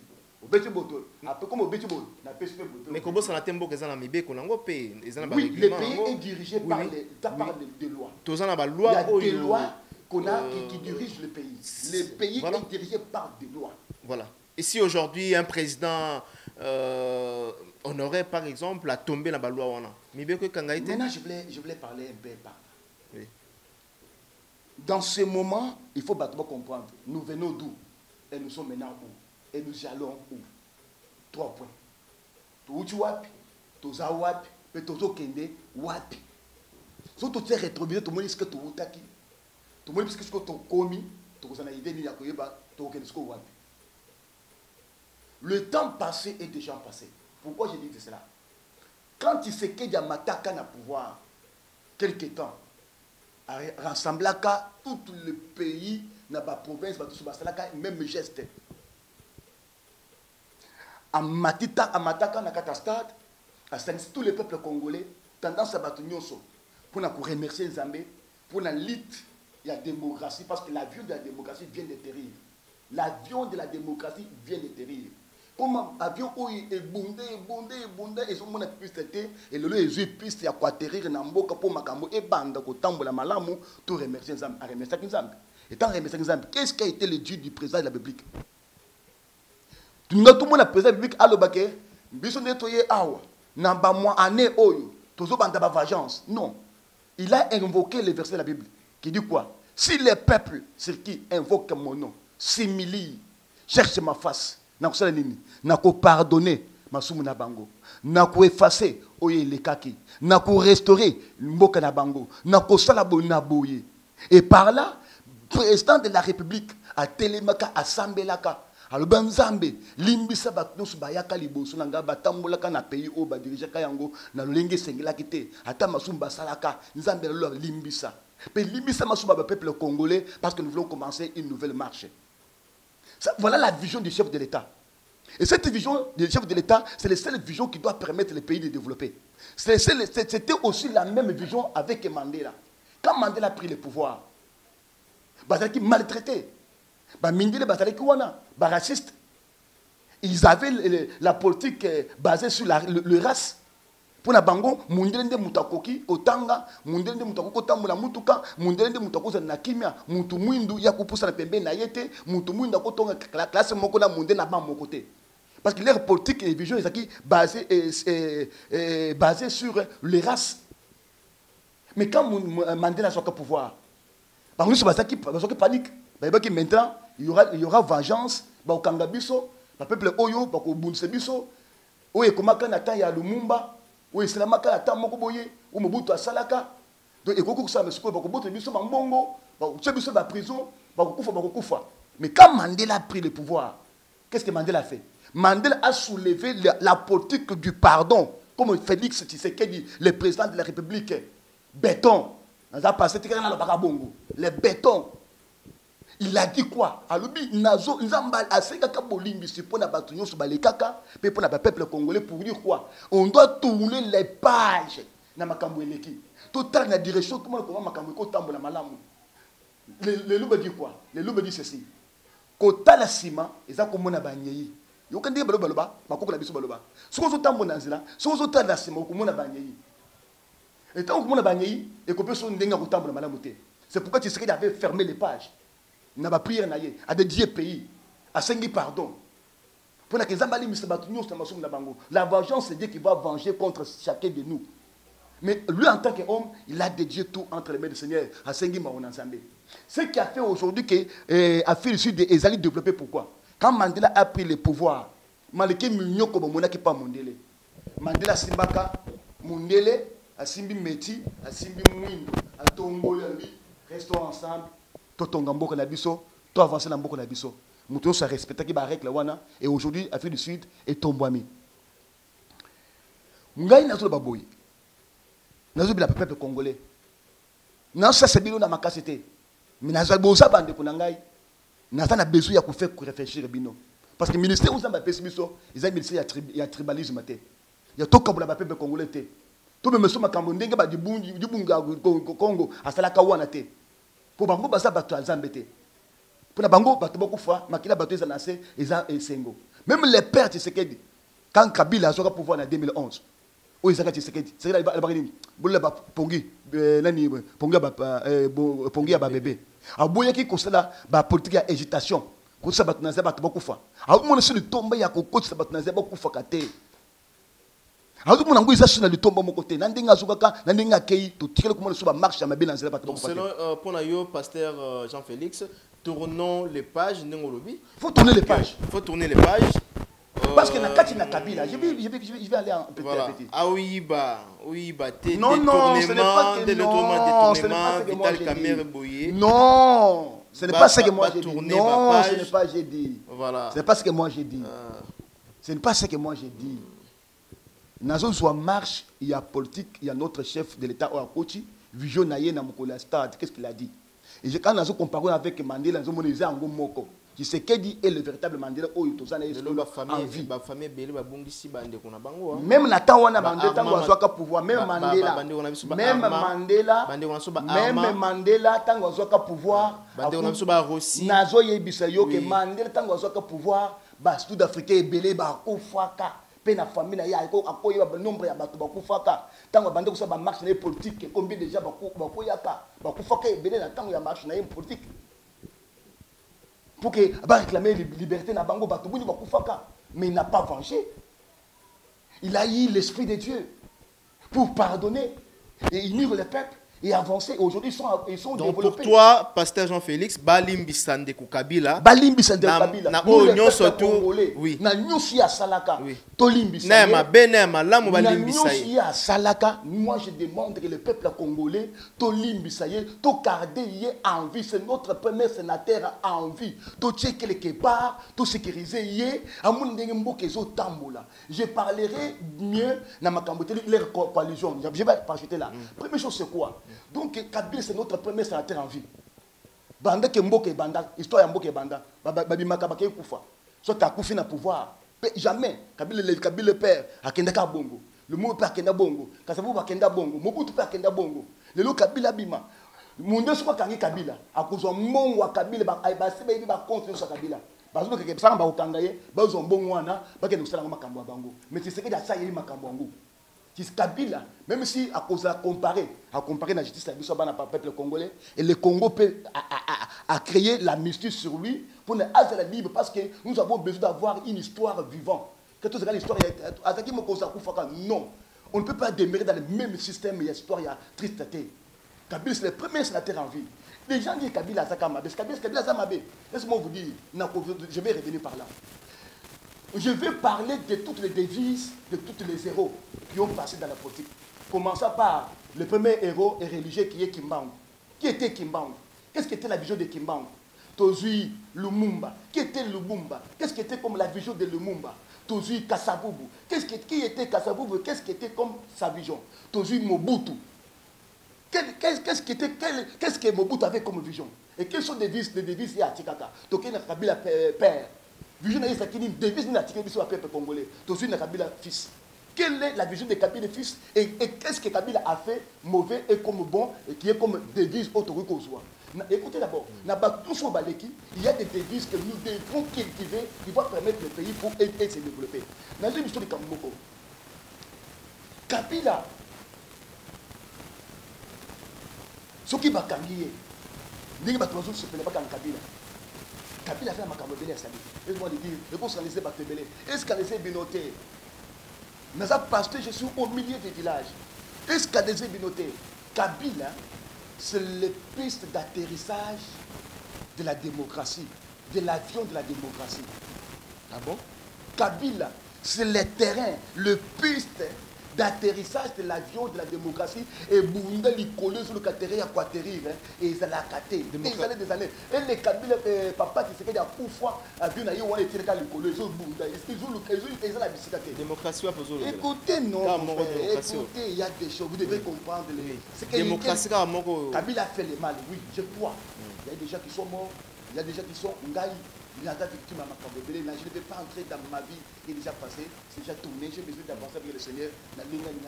Mais comment ça tembo que ça na mibe konango pe oui, le pays est dirigé par des lois. Il y a des lois qui dirigent le pays. Le pays est dirigé par des lois. Voilà. Et si aujourd'hui un président on aurait par exemple à tomber dans la loi. Maintenant, je voulais parler un peu. Oui. Dans ce moment, il faut comprendre. Nous venons d'où? Et nous sommes maintenant où? Et nous allons où? 3 points. Tu wapi, tu wapi, tu kende wapi. Si tu te rétrovisé, tu me dis que tu utaki. Tu me dis que tu komi, tu as une idée de yakoyeba, tu kende wapi. Le temps passé est déjà passé. Pourquoi je dis cela? Quand il sait qu'il y a Mataka na pouvoir, quelque temps, rassembler tout le pays, dans la province, même geste. À Mataka na Katastad, à tous les peuples congolais, tendance à battre pour nous remercier Zambé, pour la lutte de la démocratie, parce que l'avion de la démocratie vient de terrir. L'avion de la démocratie vient de terrir. Comme l'avion où il est bondé, et son monde pu traiter, et le lieu est piste, il y a quoi atterrir dans Mboka pour Makambo, et bande, au tambour la malamu, tout remercier Zambé, à remercier Zambé. Et tant remercier Zambé, qu'est-ce qui a été le dieu du président de la République? Tout le monde a président de la République, à l'Obake, Bisson nettoyé Awa, Namba moi année Oyo, toujours bande vengeance. Non. Il a invoqué le verset de la Bible qui dit quoi? Si les peuples sur qui invoquent mon nom s'humilient, cherchent ma face, nako pardonner masumu na bango, nako effacer oye le kaki, nako restaurer mboka na bango, nako salabo na boye. Et par là, président de la République a télémaka asambelaka aloba nzambe limbisa bato nyonso bayaka liboso na nga batambolaka na pays oyo badirijaka yango na lolenge esengelaki te ata masumu basalaka nzambe lelo limbisa mpe limbisa masumu ya bapeuple congolais parce que nous voulons commencer une nouvelle marche. Ça, voilà la vision du chef de l'État. Et cette vision du chef de l'État, c'est la seule vision qui doit permettre le pays de développer. C'était aussi la même vision avec Mandela. Quand Mandela a pris le pouvoir, il maltraité. Raciste. Ils avaient la politique basée sur le race. Pour la bango, mundelende mutakoki otanga, mundelende mutako tamula mutuka, mundelende mutako za nakimia, mutu mwindu ya kupusa na pembe na yete, mutu mwindu akotonga classe moko na munde na ba mokote. Parce que leur politique et vision est basée sur les races. Mais quand Mandela soit au pouvoir, par contre, panique. Maintenant, il y aura vengeance, au Kangabiso, le peuple Oyo, au Bunsebiso, où est comme Kanata ya Lumumba, où est Slamaka à Tamokoboye, où Mobutu à Salaka. Donc, il y a beaucoup de choses, Biso Mambongo, Biso la prison, Bakoufa. Mais quand Mandela a pris le pouvoir, qu'est-ce que Mandela a fait? Mandela a soulevé la politique du pardon, comme Félix Tshisekedi, le président de la République. Béton. Les bétons. Il a dit quoi? Peuple congolais pour dire quoi? On doit tourner les pages. Tout dans la direction, comment les loups disent quoi? Les loups disent ceci. Kota la ciment, ils ont comme on a bagné. Yo kan dire baloba, bakoko la biso baloba. Sokozo tambo nanzela, sokozo ta la ciment, comme on a bagné. Et tant que on a bagné, et qu'on peut son denga kotambo na malamu te. C'est pourquoi tu serais avait fermé les pages. N'a pas prière naïe, à dédier pays, à sengi pardon. Pour la Zambali la vengeance, c'est Dieu qui va venger contre chacun de nous. Mais lui, en tant qu'homme, il a dédié tout entre les mains du Seigneur, à sengi Maonanzambe. Ce qui a fait aujourd'hui que Afrique du Sud est allé développer. Pourquoi? Quand Mandela a pris le pouvoir, Maliki Mignon comme Monaki pas Mondele. Mandela Simbaka, Mondele, à Simbi Meti, à Simbi Mouindo, à Tongo Yambi, restons ensemble. Totonga mboka na biso, to avancer na mboka na biso. Muto sa respecter ki ba règle wana et aujourd'hui Afrique du Sud est tombwami. Ngai na zo ba boy. Na zo bila peuple congolais. Na ça c'est bino na makasité. Mais na zo boza bande ko na ngai. Na ça na besoin ya ko faire réfléchir bino. Parce que ministère où ça ba pesi biso, ils ont ministère ya tribalisme té. Ya to kabula ba peuple congolais té. To me meso makambo ndenge ba di bunga Congo asala ka wana té. Pour bango basa bato azambete. Pour la bango bato beaucoup fois makila bato ezanase eza esengo. Même les pères Tshisekedi quand Kabila a eu pouvoir en 2011. O ezaka Tshisekedi. C'est là ba bakini bola ba pongi nani pongi ba pongi ba bébé. Aboyaki ko sala ba politique ya agitation. Ko sa bato naza bato beaucoup fois. A mona sur le tombe ya ko coach sa bato naza beaucoup fois kate. Alors tout le monde a sur le tombeau mon côté. Nandinga zukaka, nandinga kei, tout tiré comme le marche à ma belle dans donc selon pour nayo pasteur Jean-Félix, tournons les pages il faut tourner les pages. Il faut tourner les pages. Parce que Nakati na Kabila, je vais aller un peu voilà. petit. Ah oui bah non non, ce n'est pas que Vital Kamerhe Boye. Non, ce n'est pas ce que moi j'ai dit. Non, ce n'est pas j'ai dit. Voilà. Ce n'est pas ce que moi j'ai dit. Ce n'est pas ce que moi j'ai dit. Nazo soit marche, il y a politique, il y a notre chef de l'État Oakochi, Vision Naye na Mokola Stade, qu'est-ce qu'il a dit? Et quand Nazo compare avec Mandela, Nazo monisé en Moko. Qui sait dit est le véritable Mandela au Yutozana et la famille Bélé va bongisi bande qu'on a bango. Même Nathan wana Mandela tango azoka pouvoir, même Mandela, même Mandela tango azoka pouvoir. Bande on a biso ba Rossi. Nazo yebisa yo que Mandela tango azoka pouvoir, ba sud africain Bélé ba kufaka. Pe na famille na ya akoyi ba nombre ya bato ba kufaka. Tango bande ko sa ba marche na politique combien déjà ba koyaka. Ba kufaka Bélé na tango ya marche na politique. Pour qu'il réclamer la liberté na bango batubuni bakufaka, mais il n'a pas vengé. Il a eu l'esprit de Dieu pour pardonner et unir le peuple et avancer. Aujourd'hui ils sont donc développés. Pour toi pasteur Jean-Félix Balimbisande ku Kabila Kabila pour l'union surtout oui na nyusi ya salaka tolimbisa na ma bene malamu balimbisa ya salaka. Moi je demande que le peuple congolais tolimbisa ye to garder ye en vie. C'est notre premier sénateur en vie to check quelque part to sécuriser ye amun ndenge mboka zo tambola. Je parlerai mieux na makambo leur coalition. Je vais partager là. Première chose c'est quoi? Donc Kabila c'est notre premier sénateur en vie. Banda ke mboka banda histoire ya mboka banda babimaka bakay kufa. Soit ta kufi na pouvoir. Jamais Kabila le père akenda ka bongo. Le mot père akenda bongo. Kasavu bakenda bongo. Mobutu père akenda bongo. Le lo Kabila bima. Munde soko kangi Kabila. Akuzwa mbongo wa Kabila ba sebe ba contre sur Kabila. Bazo ke sanga ba okanga ye, bazo mbongo wana, bakende kusala makambo bango. Mais c'est ce que ça yeli makambo bango. Kabila, même si à comparer la justice à la peuple congolais, et le Congo peut a créé l'amnistie sur lui pour ne pas être libre parce que nous avons besoin d'avoir une histoire vivante. Que tout l'histoire non, on ne peut pas demeurer dans le même système et histoire tristeté. Kabila c'est le premier sénateur en vie. Les gens disent Kabila Zakamabe, Kabila Zamabe. Laissez-moi vous dire, je vais revenir par là. Je vais parler de toutes les devises, de tous les héros qui ont passé dans la politique. Commençant par le premier héros et religieux qui est Kimbangu. Qui était Kimbangu? Qu'est-ce qu'était la vision de Kimbangu? Tozui Lumumba. Qui était Lumumba? Qu'est-ce qui était comme la vision de Lumumba? Tozui Kasavubu. Qui était Kasavubu? Qu'est-ce qui était comme sa vision? Tozui Mobutu. Qu'est-ce que Mobutu avait comme vision? Et quelles sont les devises à Tikaka? Tokena Kabila père. Vision de Sakini, devise n'a tiré sur le peuple congolais. Tosu na Kabila fils. Quelle est la vision de Kabila fils et qu'est-ce que Kabila a fait mauvais et comme bon et qui est comme devise autorité? Écoutez d'abord, il y a des devises que nous devons cultiver qui vont permettre le pays pour aider à se développer. Dans l'histoire de Kamboko, Kabila, ce qui va cambier, les gens ne se pèlent pas comme Kabila. Kabila a fait un makambo belé à Sali. Laisse-moi le dire, le bon s'en laisser battre belé. Est-ce qu'à laisser binoter? Mais ça, parce que je suis au milieu des villages. Est-ce qu'à laisser binoter? Kabila, c'est les pistes d'atterrissage de la démocratie, de l'avion de la démocratie. Ah bon? Kabila, c'est le terrain, le piste d'atterrissage de l'avion de la démocratie et Bunda li collé sur le terrain à quoi atterrir et ils allaient à cater des années et les Kabila papa qui se fait à Koufa avion na yo on est tiré à l'école ils ont Bunda ils ont la bicyclette démocratie écoutez non écoutez il y a des choses vous devez comprendre c'est que démocratie Kabila a fait le mal oui je crois il y a des gens qui sont morts il y a des gens qui sont ngai. Il y a des victimes à ma je ne vais pas entrer dans ma vie qui est déjà passée, c'est déjà tourné, j'ai besoin d'avancer avec le Seigneur, n'a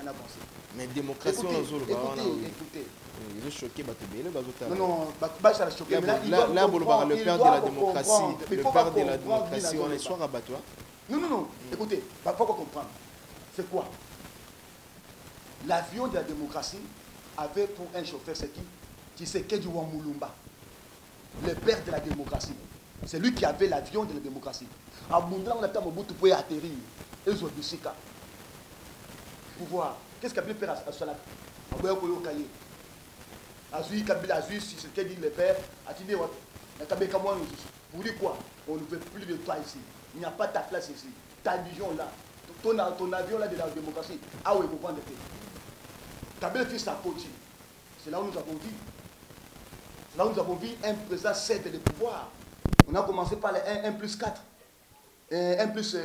avancé. Mais démocratie, écoutez. Ils ont choqué Batubele, non, ça a choqué. Là, le père de la démocratie, le père de la démocratie, on est soir à Batois. Non, écoutez, il faut comprendre. C'est quoi? L'avion de la démocratie avait pour un chauffeur, c'est qui? Tshisekedi Mulumba, le père de la démocratie. C'est lui qui avait l'avion de la démocratie. À Bunda, on a Mobutu pour atterrir. pouvoir. Qu'est-ce que Kabila fait à cela? Azui Kabila, Azui, si c'est ce qu'il dit le père, attendez, vous dites quoi? On ne veut plus de toi ici. Il n'y a pas ta place ici. Ta vision là, ton avion là de la démocratie, ah oui, vous prendre. Kabila fait sa politique. C'est là où nous avons vu. C'est là où nous avons vu un président cède le pouvoir. On a commencé par les 1 plus 4. 1 plus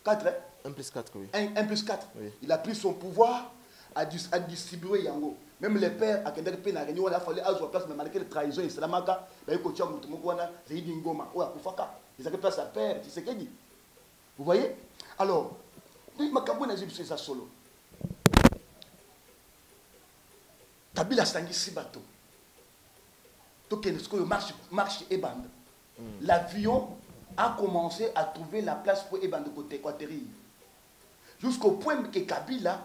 4, hein? 1 plus 4, oui. 1 plus 4. Oui. Il a pris son pouvoir à distribuer Yango. Même les pères, à Kendek Pena, il a fallu à place, mais malgré les trahisons, il s'est marqué, il a eu coach Moutoumouana, Zahid Ngoma, ou à Koufaka. Ils avaient place à père, tu sais ce qu'il dit. Vous voyez? Alors, Makambo n'a pas ça solo. Kabila Stangi Sibato. Donc, marche et bande. L'avion a commencé à trouver la place pour Ebande côté Équatérie. Jusqu'au point que Kabila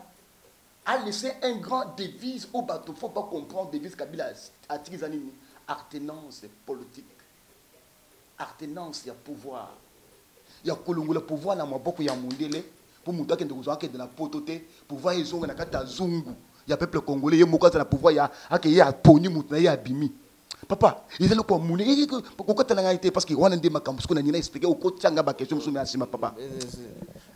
a laissé un grand devise au bateau. Il ne faut pas comprendre devise Kabila à Tizanini. Artenance politique. Artenance, il y a pouvoir. Il y a le pouvoir dans beaucoup de monde. Pour montrer qu'il y a de la pototé, pouvoir ils ont un kata zungu. Il y a peuple congolais, il y a beaucoup de pouvoir, il y a poni moutna, il y a bimi. Papa, ils ont le quoi mouné. Pourquoi tu as été parce que on a des macams qu'on a expliqué au côté de la question sur ma papa.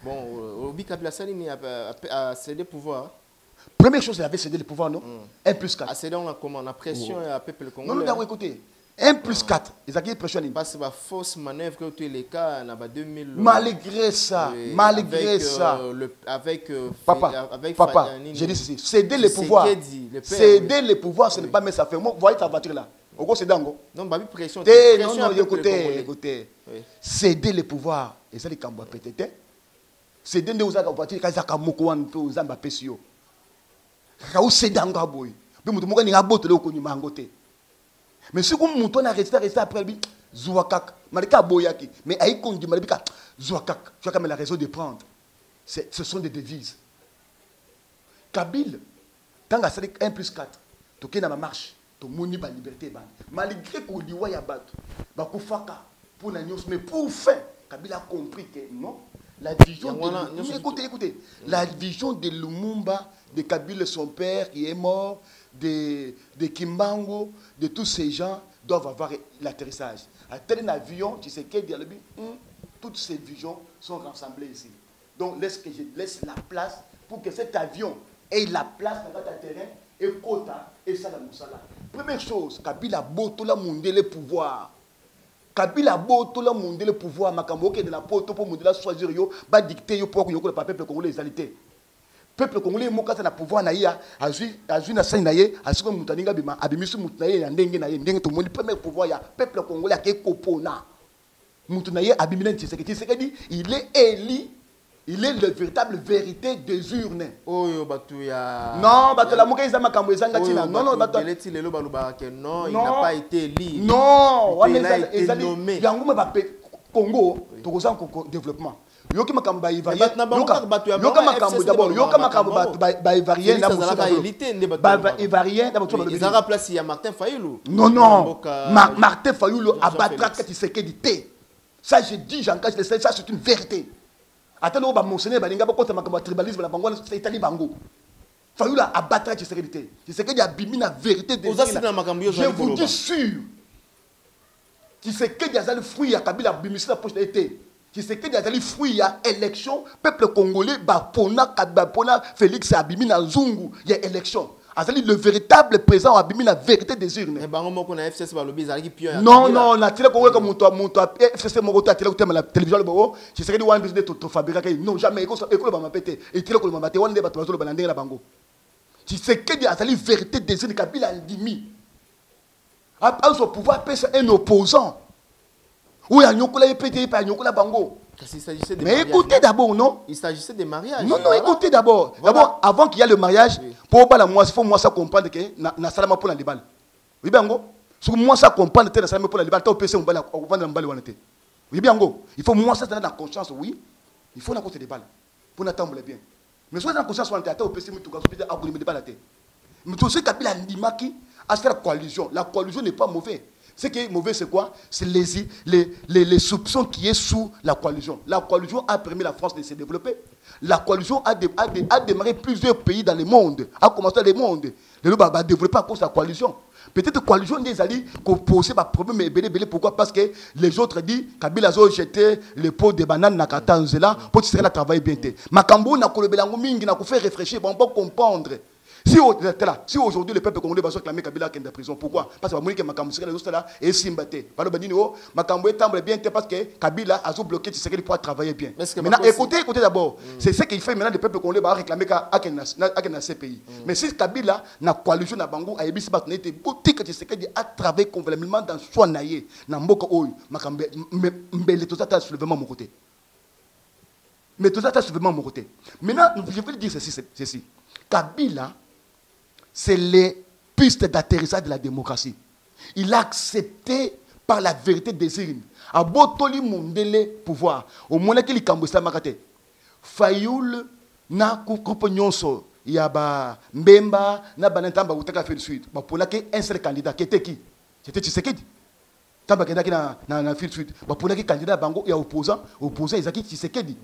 Bon, Obi Kabila Salini a cédé pouvoir. Première chose, il avait cédé le pouvoir, non? 1 plus 4. A cédé, on a comment? On a pression à peuple congolais. Non, non, écoutez. 1 plus 4. Ils ont pression. Parce que la fausse manœuvre que tous les cas, on a 2000. Malgré ça, malgré ça. Papa, j'ai dit ceci. Céder le pouvoir. Céder le pouvoir, ce n'est pas mettre ça fait. Vous voyez ta voiture là? Au gros, c'est dingue. Non, bah, pression. Non, non, écoutez. Céder le pouvoir. Et ça, les Kambois peut-être. Céder le pouvoir, quand ils ont Mokouan, aux Ambapesio. Quand vous cédez en Gaboy, vous avez un botte de Mangote. Mais si vous avez resté après, Zouakak, Malika Boyaki, mais Aïkon du Malika, Zouakak, tu as quand même la raison de prendre. Ce sont des devises. Kabila, tant que 1 plus 4, tu es dans ma marche, tu as la liberté. Malgré que tu as battu, pour la news, mais pour faire, Kabila a compris que non, la vision de écoutez, la vision de Lumumba, de Kabila, son père qui est mort, de Kimbango, de tous ces gens doivent avoir l'atterrissage. À tel avion, tu sais qu'est toutes ces visions sont rassemblées ici. Donc laisse que je laisse la place pour que cet avion ait la place dans notre terrain et quota et ça la moussala. Première chose, Kabila boto la monde le pouvoir. Kabila boto la monde le pouvoir. Makambo qui est de la poto pour monde la choisir yo, ba dicter yo pour que yo le peuple congolais les alité. Peuple congolais moka na pouvoir na ya azui na sai na ye asiko mutaninga bima abimisu mutnaye ya ndenge na ye ndenge to moni premier pouvoir ya peuple congolais ke kopona mutunaye abimilen Tshisekedi il est élu. Il est le véritable vérité des urnes. Oh yo batu ya. Non, batu la moka izama kambo ezanga tina. Non non batu. Non, il n'a pas été élu. Non, il a été nommé. Yango ma bape Congo, tokozan développement. Yoki makambo ba ivarien. Yoka makambo d'abord, yoka makambo ba ivarien na ba ivarien d'abord. Ils ont remplacé ya Martin Fayulu. Non non. Martin Fayulu abattra Tshisekedi té. Ça je dis, j'engage les ça c'est une vérité. Attends, on va mentionner, balinga ba kota makambo tribalisme la bango c'est Italie bango. Fayulu abattra Tshisekedi té. Tshisekedi a bimi na vérité des. Je vous dis sûr. Tshisekedi a le fruit à Kabila bimisi la poche d'été. Tshisekedi a le fruit à élection peuple congolais bapona Félix Abimi na Zungu, il y a élection. Azali le véritable président Abimi la vérité des urnes. Non non, na tire Congo comme monto FCC moko ta tire la télévision le bobo, Tshisekedi wan business to fabriquer non jamais école ba mapete et tire ko mabate wan de bato bazolo banandenge la bango. Tshisekedi azali vérité des urnes Kabila ndimi. À son pouvoir pèse un opposant. Oui, il y a bango. Mais écoutez d'abord, non? Il s'agissait de mariage. Non, non, écoutez d'abord. D'abord, avant qu'il y ait le mariage, pour pas la moi, il faut moi ça comprendre que na salama pour la libal. Oui, bien go. Si moi ça comprendre que na salama pour la libal, tu peux on va vendre la balle ou n'était. Oui, bien go. Il faut moi ça dans la conscience, oui. Il faut la côté des balles pour n'attendre bien. Mais soit dans la conscience on était au PC mais tout cas à vous me déballer. Mais tout ce Kabila ndimaki à cette coalition. La coalition n'est pas mauvaise. Ce qui est mauvais, c'est quoi? C'est les soupçons qui sont sous la coalition. La coalition a permis à la France de se développer. La coalition a démarré plusieurs pays dans le monde, a commencé dans le monde. Le Loba a développé à cause de la coalition. Peut-être que la coalition des alliés qui posé des problèmes. Pourquoi? Parce que les autres disent Kabila a jeté les pots de bananes dans Katanzela pour que tu travailles bien. Makambo n'a pas fait réfléchir, on peut comprendre. Si aujourd'hui le peuple congolais va réclamer Kabila qui est en prison, pourquoi? Parce que Makambo est simbaté. Makambo est bien parce que Kabila a bloqué Tshisekedi pour travailler bien. Maintenant, écoutez d'abord. C'est ce qu'il fait maintenant, le peuple congolais va réclamer à ces pays. Mais si Kabila n'a coalition na bango a yebisi ba tonete boutique Tshisekedi a travaillé convenablement dans soi naïe na mboka oyo Makambo mbele tout ça ta soulèvement mon côté. Mais tout ça ta soulèvement mon côté. Maintenant, je vais dire ceci. Kabila, c'est les pistes d'atterrissage de la démocratie. Il a accepté par la vérité des urnes. A botoli mondele pouvoir. Au moment qu'il kambousa makate. Fayoul na groupe nyonso. Il y a Mbemba na banantamba utaka fait de suite. Ba pour un seul candidat qui était qui? C'était Tshisekedi. Tamba candidat qui na fait de suite. Ba pour candidat bango il y a opposant Isaki Tshisekedi.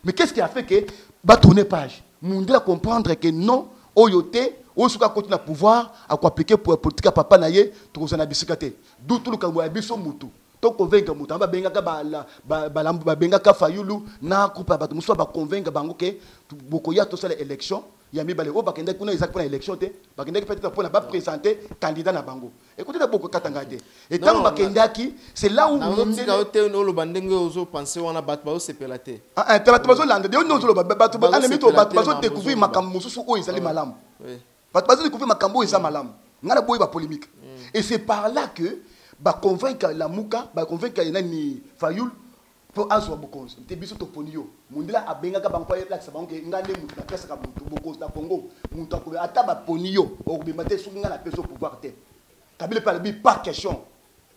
Mais qu'est-ce qui a fait que ba tourner page? Mondela comprendre que non oyote Osuka continue à pouvoir à quoi appliquer pour politique papa naie tout ça na bisikate d'où tout le kambo ya biso mutu to convaincre mutu ba bengaka ba bengaka Fayulu na coupe ba muso ba convaincre bango ke bokoya to ça l'élection ya mi balé o ba kende kuna exact pour l'élection te ba kende peut-être pour ba présenter candidat na bango écoutez d'abord katanga te et tant ba kendaki c'est là où on dit que no lo bandenge ozo penser on a bat ba o sepelate ah bato lande de no zo bato ba anemito bato découvrir makambo mususu o ezali malamu parce que découvrir makambo eza malamu ngala boy ba polémique et c'est par là que ba convaincre la muka ba convaincre nani Fayul pour azwa bokonzi te biso to ponio mundela abengaka banko ya laksa banko ngale mutu na pesa ka mutu bokonzi na Congo mutu ko ata ba ponio o bimate su ngala peso pouvoir te Kabila par pas question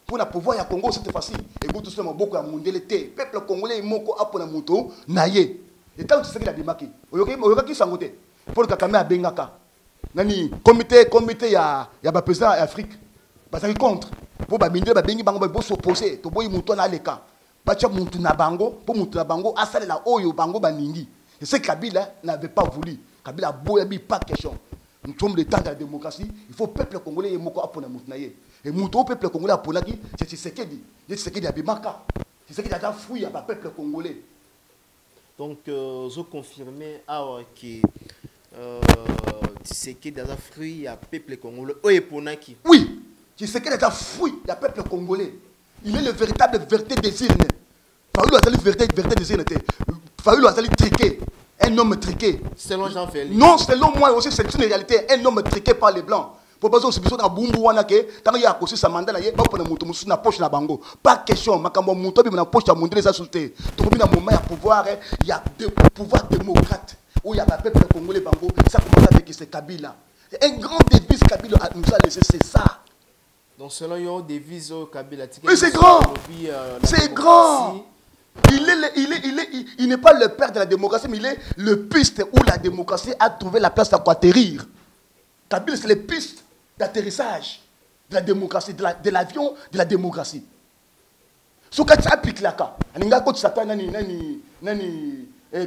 pour la pouvoir ya Congo cette fois-ci et vous tout simplement beaucoup à mundele te peuple congolais moko apona mutu naye et tant que c'est la bimaki oyoki sangote pour Kagame abengaka nani comité ya ba président Afrique parce que contre pour ba mindele ba bengi bango ba s'opposer to boy mutu na leka bacha mutu na bango pour mutu na bango asale la oyo bango baningi et ce Kabila n'avait pas voulu Kabila boya bi pas question nous sommes le temps de la démocratie il faut peuple congolais moko apona mutu na ye et mutu peuple congolais apona ki c'est Tshisekedi abimaka Tshisekedi a fouillé à peuple congolais donc je confirmer que Tshisekedi a fruit à peuple congolais oyeponaki oui Tshisekedi a fouillé à peuple congolais il est le véritable vérité des urnes Fayulu a la vérité des urnes Fayulu a triqué un homme triqué selon Jean-Félix non selon moi aussi c'est une réalité un homme triqué par les blancs pour pas aussi besoin bumbu wana ke tant ya kosi sa mandat na ye ba pona mutu musu na poche na bango pas question makambo mutu bi na poche ya mondele za souté to bi na moment ya pouvoir il y a de pouvoir démocrate où il y a le peuple congolais bango ça commence avec ce Kabila un grand devise Kabila nous a laissé c'est ça donc selon yo devise Kabila oui c'est grand c'est grand il n'est pas le père de la démocratie mais il est le piste où la démocratie a trouvé la place d'atterrir Kabila c'est les pistes d'atterrissage de la démocratie de l'avion de la démocratie ce que tu appliques là quand aninga ko tsata nani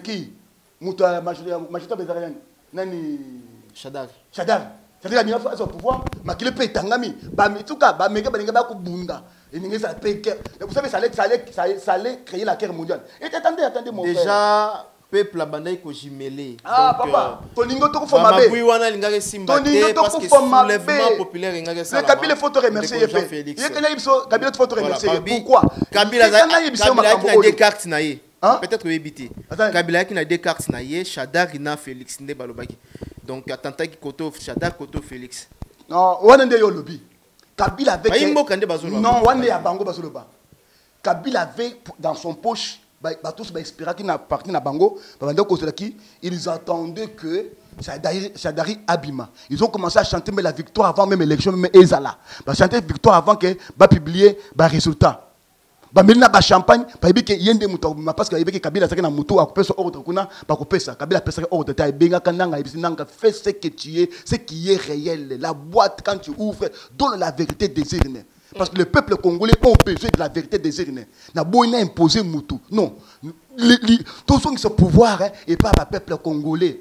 qui muta majorité bezarani nani Shadar c'est-à-dire qu'il a son pouvoir mais qu'il peut tangami ba mituka ba mega balinga ba kubunda et ninga ça peut vous savez ça allait créer la guerre mondiale et attendez mon frère déjà peuple abandai ko jimélé ah donc, papa toningo to ko foma be oui wana linga ke simba te parce que soulèvement populaire linga ke sala Kabila faut te remercier il y a kana ibso Kabila faut te remercier pourquoi Kabila a des cartes na ye peut-être éviter Kabila qui a des cartes na ye Shadar na Félix nde balobaki donc attentat qui koto Shadar koto Félix non wana nde yo lobby Kabila avec non wana ya bango bazoloba Kabila avait dans son poche tous espéraient qu'il n'a parti na bango ils attendaient que Shadari Abima ils ont commencé à chanter mais la victoire avant même l'élection même Ezala chanter victoire avant que ba publier ba résultat ba melina ba champagne ba bique yende muto parce que yebeke Kabila ça na muto a couper son ordre kuna ba couper ça Kabila pesa ordre ta benga kananga ibsinanga fais ce que tu es ce qui est réel la boîte quand tu ouvres donne la vérité des urnes Parce que le peuple congolais a besoin de la vérité des urnes. N'a pas imposé Moutou. Non. Tout ce qui est pouvoir et pas le peuple congolais.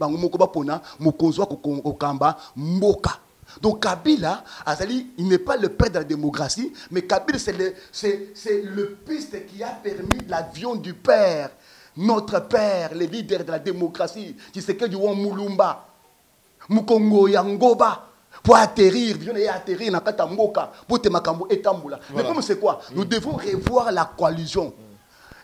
Donc Kabila, il n'est pas le père de la démocratie, mais Kabila c'est le piste qui a permis l'avion du père. Notre père, le leader de la démocratie, qui c'est que du Moulumba, Mukongo Yangoba. Pour atterrir, dans Katamboka, pour te makambo et Tamboula. Mais comme c'est quoi? Nous devons revoir la coalition,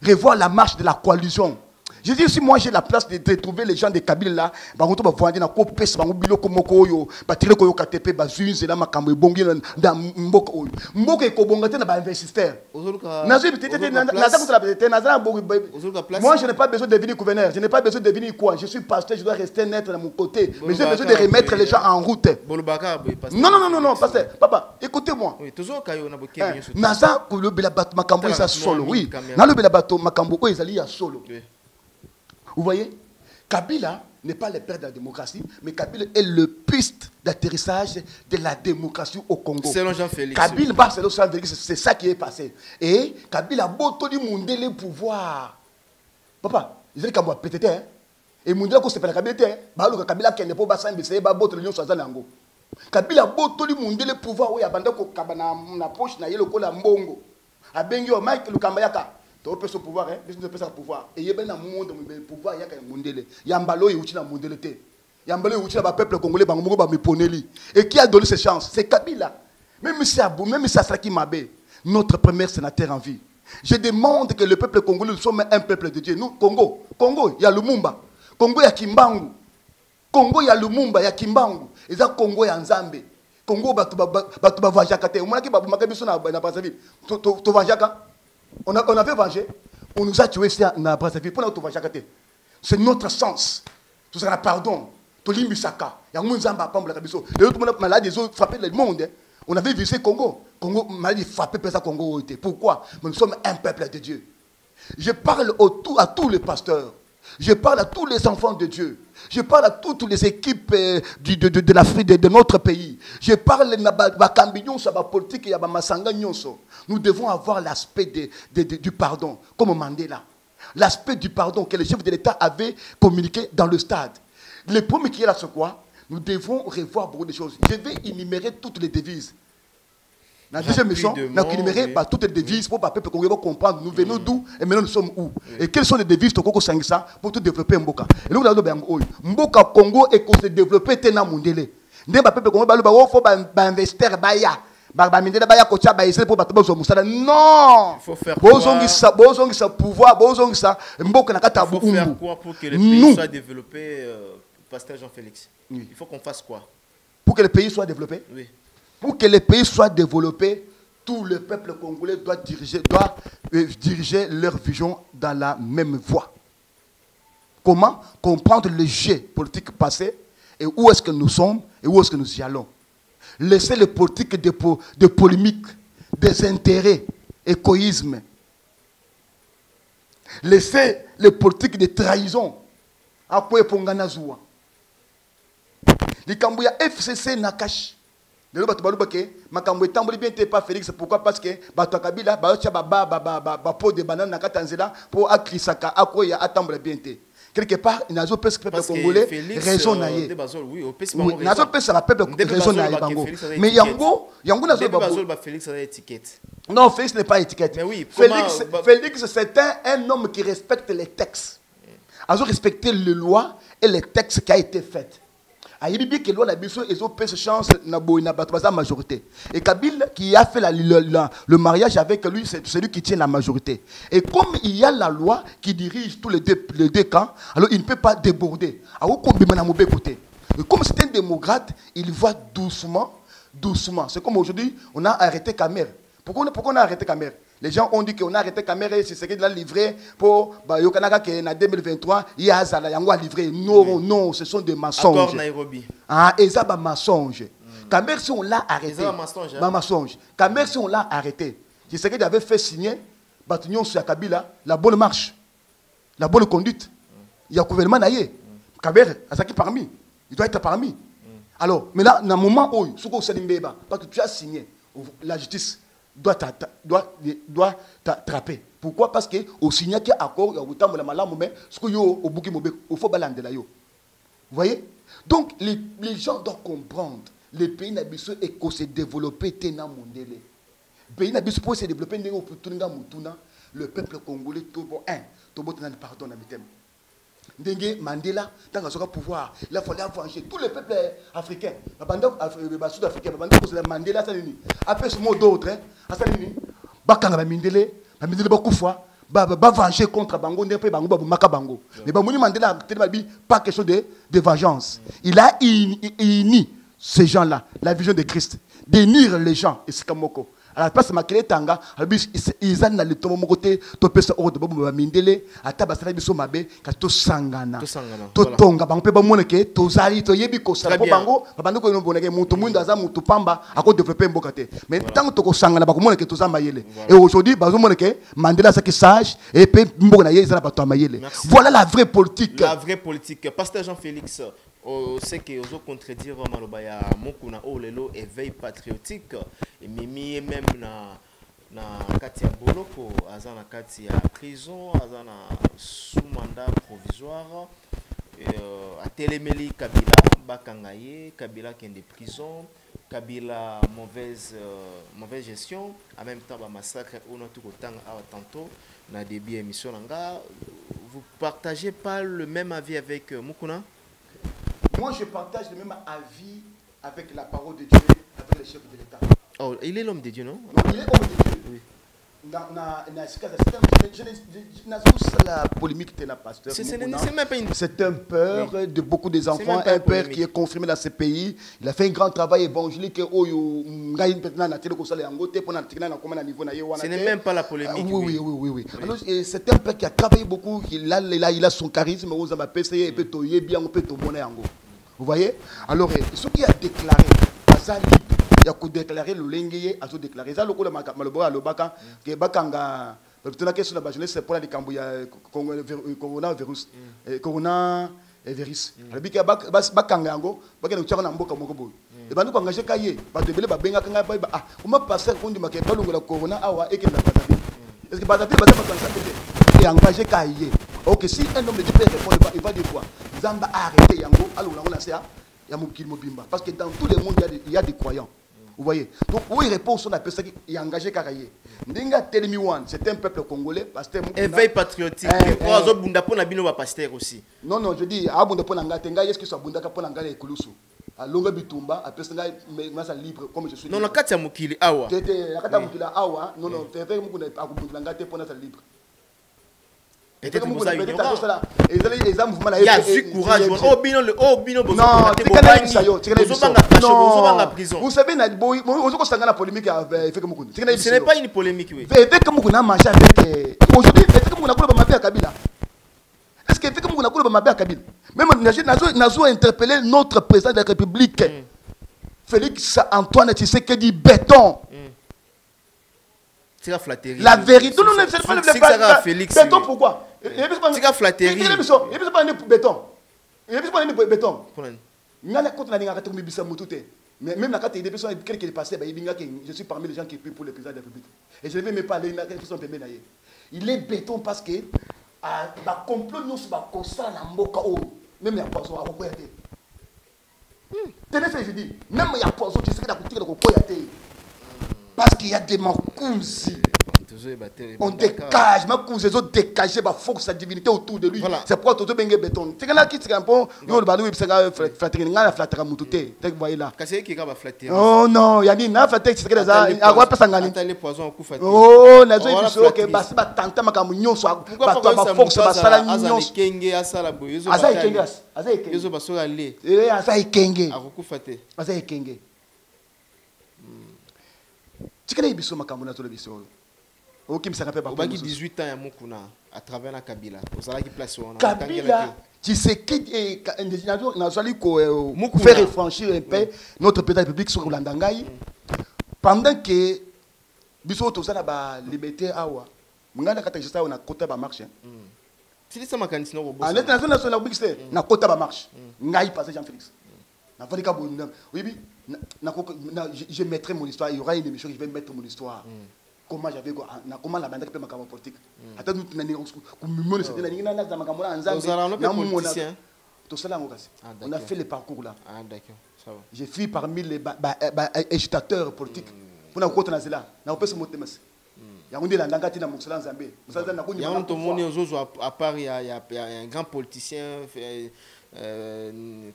revoir la marche de la coalition. Je dis, si moi j'ai la place de trouver les gens de Kabila là, bah on va vendre na kopes, bah on bilo comme koyo, bah tirer koyo katepe, bah zunze là makambo bongi dans mboko oyo. Mboko eko bongate na ba investisseur. Nazo peut-être moi je n'ai pas besoin de devenir gouverneur, je n'ai pas besoin de devenir quoi. Je suis pasteur, je dois rester net de mon côté, mais j'ai besoin de remettre les gens en route. Non, pasteur, papa, écoutez-moi. Oui, toujours kayo na boké. Naza ko le bela bato makambo isa solo, oui. Na le bela bato makambo ko ezali ya solo. Vous voyez, Kabila n'est pas le père de la démocratie, mais Kabila est le piste d'atterrissage de la démocratie au Congo. Selon Jean-Félix. Kabila, c'est ça qui est passé. Et Kabila a beau du monde le pouvoir. Papa, il dit qu'il y a peut-être, hein. Et le monde là, c'est pas la Kabila, Kabila qui n'est pas bassin, mais c'est pas beau de l'Union Soazanango. Kabila a beau du monde le pouvoir, où il y a bande ko kabana na poche na yelo ko la mbongo. A bengi o Mike Lukambayaka. Tu peux ce pouvoir, hein? Tu peux ce pouvoir. Et il y a un monde où pouvoir, il y a un monde. Il y a un ballon qui est un monde. Il y a un ballon qui est un peuple congolais, et qui a donné ses chances. C'est Kabila. Même si c'est Saki Mabé, notre premier sénateur en vie. Je demande que le peuple congolais, nous sommes un peuple de Dieu. Nous, Congo, il y a Lumumba. Congo, il y a Kimbangu. Congo, il y a Lumumba, il y a Kimbangu. Et ça, Congo, il y a Nzambe. Congo, il y a Vajakate. On avait vengé, on nous a tués dans Brazzaville pour notre Vajakate. C'est notre sens. Tout ça, pardon. Toli Misaka. Il y a un Zamba Pambo la Kabiso. Les autres malades, ils ont frappé le monde. On avait visé Congo. Congo, maladie frappé par ça Congo. Pourquoi? Mais nous sommes un peuple de Dieu. Je parle à tous les pasteurs. Je parle à tous les enfants de Dieu. Je parle à toutes les équipes de l'Afrique, de notre pays. Je parle de la politique et de la masanga. Nous devons avoir l'aspect du pardon, comme Mandela. L'aspect du pardon que les chefs de l'État avaient communiqué dans le stade. Le premier qui est là, c'est quoi? Nous devons revoir beaucoup de choses. Je vais énumérer toutes les devises. Dans la deuxième mission, nous avons énuméré toutes les devises pour que le peuple congolais comprendre nous venons d'où et maintenant nous sommes où. Et quelles sont les devises pour tout développer Mboka. Et nous avons Mboka Congo et qu'on se développe tena mondele. Ndé ba peuple congolais ba faut ba investir baya. Ba mindele baya ko tia ba essayer pour bato zo musala. Non. Il faut faire quoi? Bozongi sa pouvoir, bozongi sa Mboka na kata bu. Il faut faire quoi pour que le pays soit développé, pasteur Jean-Félix? Il faut qu'on fasse quoi? Pour que le pays soit développé? Oui. Pour que le pays soit développé, tout le peuple congolais doit diriger leur vision dans la même voie. Comment comprendre le jeu politique passé et où est-ce que nous sommes et où est-ce que nous y allons. Laisser les politiques de polémique, des intérêts, égoïsme. Laisser les politiques de trahison. À quoi est Ponganazoua? Les Kambouya FCC Nakash. Le makambo etamboli bien pas Félix. Pourquoi? Parce que bato Kabila po de banane na katanzela pour akrisaka akoya atambole bien te. Quelque part il n'a pas peuple congolais raison na ye. Oui, n'a pas peuple raison na ye bango. Mais yango n'a pas Félix a étiquette. Non, Félix n'est pas étiquette. Mais oui, Félix c'est un homme qui respecte les textes. A respecté les lois et les textes qui a été faits. Aïbibi que loi la biso et ont fait chance na la majorité. Et Kabila qui a fait le mariage avec lui, c'est celui qui tient la majorité. Et comme il y a la loi qui dirige tous les deux camps, alors il ne peut pas déborder. Et comme c'est un démocrate, il va doucement. C'est comme aujourd'hui, on a arrêté Kamer. Pourquoi on a arrêté Kamer? Les gens ont dit qu'on a arrêté Kamer et c'est ce qu'il a livré pour Yokanaka qui est en 2023. Il y a Zala Yango a livré. Non, ce sont des mensonges. Accord Nairobi. Ah, et ça, c'est mensonge. Kamer, si on l'a arrêté. C'est mensonge. Kamer, si on l'a arrêté. C'est ce qu'il avait fait signer, Batunion sur Kabila, la bonne marche, la bonne conduite. Il y a un gouvernement naïe. Kamer, à qui parmi. Il doit être parmi. Alors, mais là, dans le moment où, parce que tu as signé la justice, doit t'attraper. Pourquoi? Parce que au signal qu'il y a accord, il y a autant de malade, mais ce qu'il y a au bout il faut balander là. Vous voyez? Donc les gens doivent comprendre. Les pays n'abissent et qu'on s'est développé tena mondele. Pays n'abissent pour se développer le peuple congolais tobo pardon Ndenge Mandela, dans le pouvoir, il a fallu venger tous les peuples africains. Sud-africains, Mandela, après ce mot d'autre, Bakanga Mindele, Mindele Bakoufa, va venger contre Bango, Bango. Mais Mandela, pas quelque chose de vengeance. Il a uni ces gens-là, la vision de Christ, d'unir les gens, et c'est comme Moko. À la place de Makele Tanga, ils ont le tomo mokote, to pesa ordre de Bobo Mindele, à Tabasara Biso Mabe, Kato Sangana. To Tonga, Bangpe Bamoneke, to Zali, to Yebi Kosa, Bango, Babando Boneke, Mutumun, Azam, Mutupamba, à cause de développer Mbokate. Mais tant que Sangana, Bamoneke, to Zamayele. Et aujourd'hui, Bazomoneke, Mandela, ça qui sage, et puis Mbonaye, Zalabato Mayele. Voilà la vraie politique. La vraie politique. Pasteur Jean-Félix. C'est que vous contredire Malobaya Mokuna Olelo éveil patriotique et Mimi même na Katia Boloko azana Katia prison azana sous mandat provisoire à Télémeli Kabila Bakangaye Kabila qui est de prison Kabila mauvaise gestion en même temps ba massacre on a tout autant tantôt na début émission nanga vous partagez pas le même avis avec Mukuna? Moi, je partage le même avis avec la parole de Dieu, avec le chef de l'État. Oh, il est l'homme de Dieu, non? Il est l'homme de Dieu. Oui. La polémique de la pasteur. C'est un peur de beaucoup des enfants, un père qui est confirmé dans ce pays. Il a fait un grand travail évangélique. Ce n'est même pas la polémique. Oui. Alors, c'est un père qui a travaillé beaucoup. Il a son charisme. Vous voyez? Alors, ce qui a déclaré, il a déclaré le lengue, a déclaré ça, le coup de Malobora, le Baka, qui est Bakanga, la question de la jeunesse, c'est pour la coronavirus. Coronavirus. Le Bakanga, Bakanga, Bakanga, Bakanga, et ben nous engagé Kaye, parce que les Babenga Kanga, on m'a passé le compte du Maké, la Corona, et que la Batabi. Est-ce que Batabi va et engagé Kaye? Ok, si un homme de Dieu répond, il va dire quoi? Zamba a arrêté Yango, alors on a ça, Yamukil Mobimba. Parce que dans tout le monde, il y a des croyants. Vous voyez? Donc, où il répond sur la personne qui est engagée Karaye. Ndinga Telemiwan, c'est un peuple congolais, pasteur. Éveil patriotique. Pasteur aussi. Non, je dis, à Bundapona Tenga, est-ce que ça Bundaka Ponanga et Kouloussou? À Longa Bitumba, à personne libre, comme je suis. Non, Katia Mukili, Awa. Katia Mukili, Awa, non, fais Mukuna, à Bundanga, t'es pour notre libre. Il y a du courage. Vous savez, ce n'est pas une polémique. Aujourd'hui, est-ce que Kabila? Même nous interpellé notre président de la République, Félix Antoine Tshisekedi béton. La vérité. Non, c'est pas le béton. Pourquoi? Il y a flatterie. Il y a béton. Il y a béton. Mais même la carte de personnes qui est passé, je suis parmi les gens qui prient pour le président de la République. Et je ne vais même pas aller dans la question. Il est béton parce que le complot nous va constant dans Mboka. Même il y a pas besoin de tenez ce que je dis. Même il y a pas besoin de parce qu'il y a des mancousi. On dégage, ils ont dégagé la force, la divinité autour de lui. C'est pourquoi tout le monde est béton. C'est là qui est un peu. Nous, le balou, c'est la flatterie. On a flatterie à Moutouté. Vous voyez là. Oh non, il y a une flatterie. C'est que les gens. Oh, les gens, ils sont que Bassi va tenter ma camunion soit. Pourquoi pas force, Basala Nyon. Asa Ikenge. Asa Ikenge. Asa Ikenge. Asa Ikenge. Tu connais Bisso Makamuna sur le Bisso? Ok, mais ça rappelle pas. 18 ans à travers la Kabila. Kabila, tu sais qui n'a jamais faire franchir un peu notre président de la République sur l'Andangaï. Pendant que Bisso tout ça la liberté awa. Mungana kata juste on a côté ba marche. Si c'est ma candidature au boss. En international sur la République na côté ba marche. Ngai passer Jean-Félix. Na fali ka bonne. Oui. je mettrai mon histoire. Il y aura une émission où je vais mettre mon histoire. Comment j'avais comment la bande qui peut ma politique. Attends, nous on a fait le parcours là. Ah d'accord, ça va. J'ai fui parmi les agitateurs politiques. Pour nous côté là, na opé ce mot temas. Ya on dit la ndanga tina musala nzambe. Musala na Il y a un tomoni aux à part il y a un grand politicien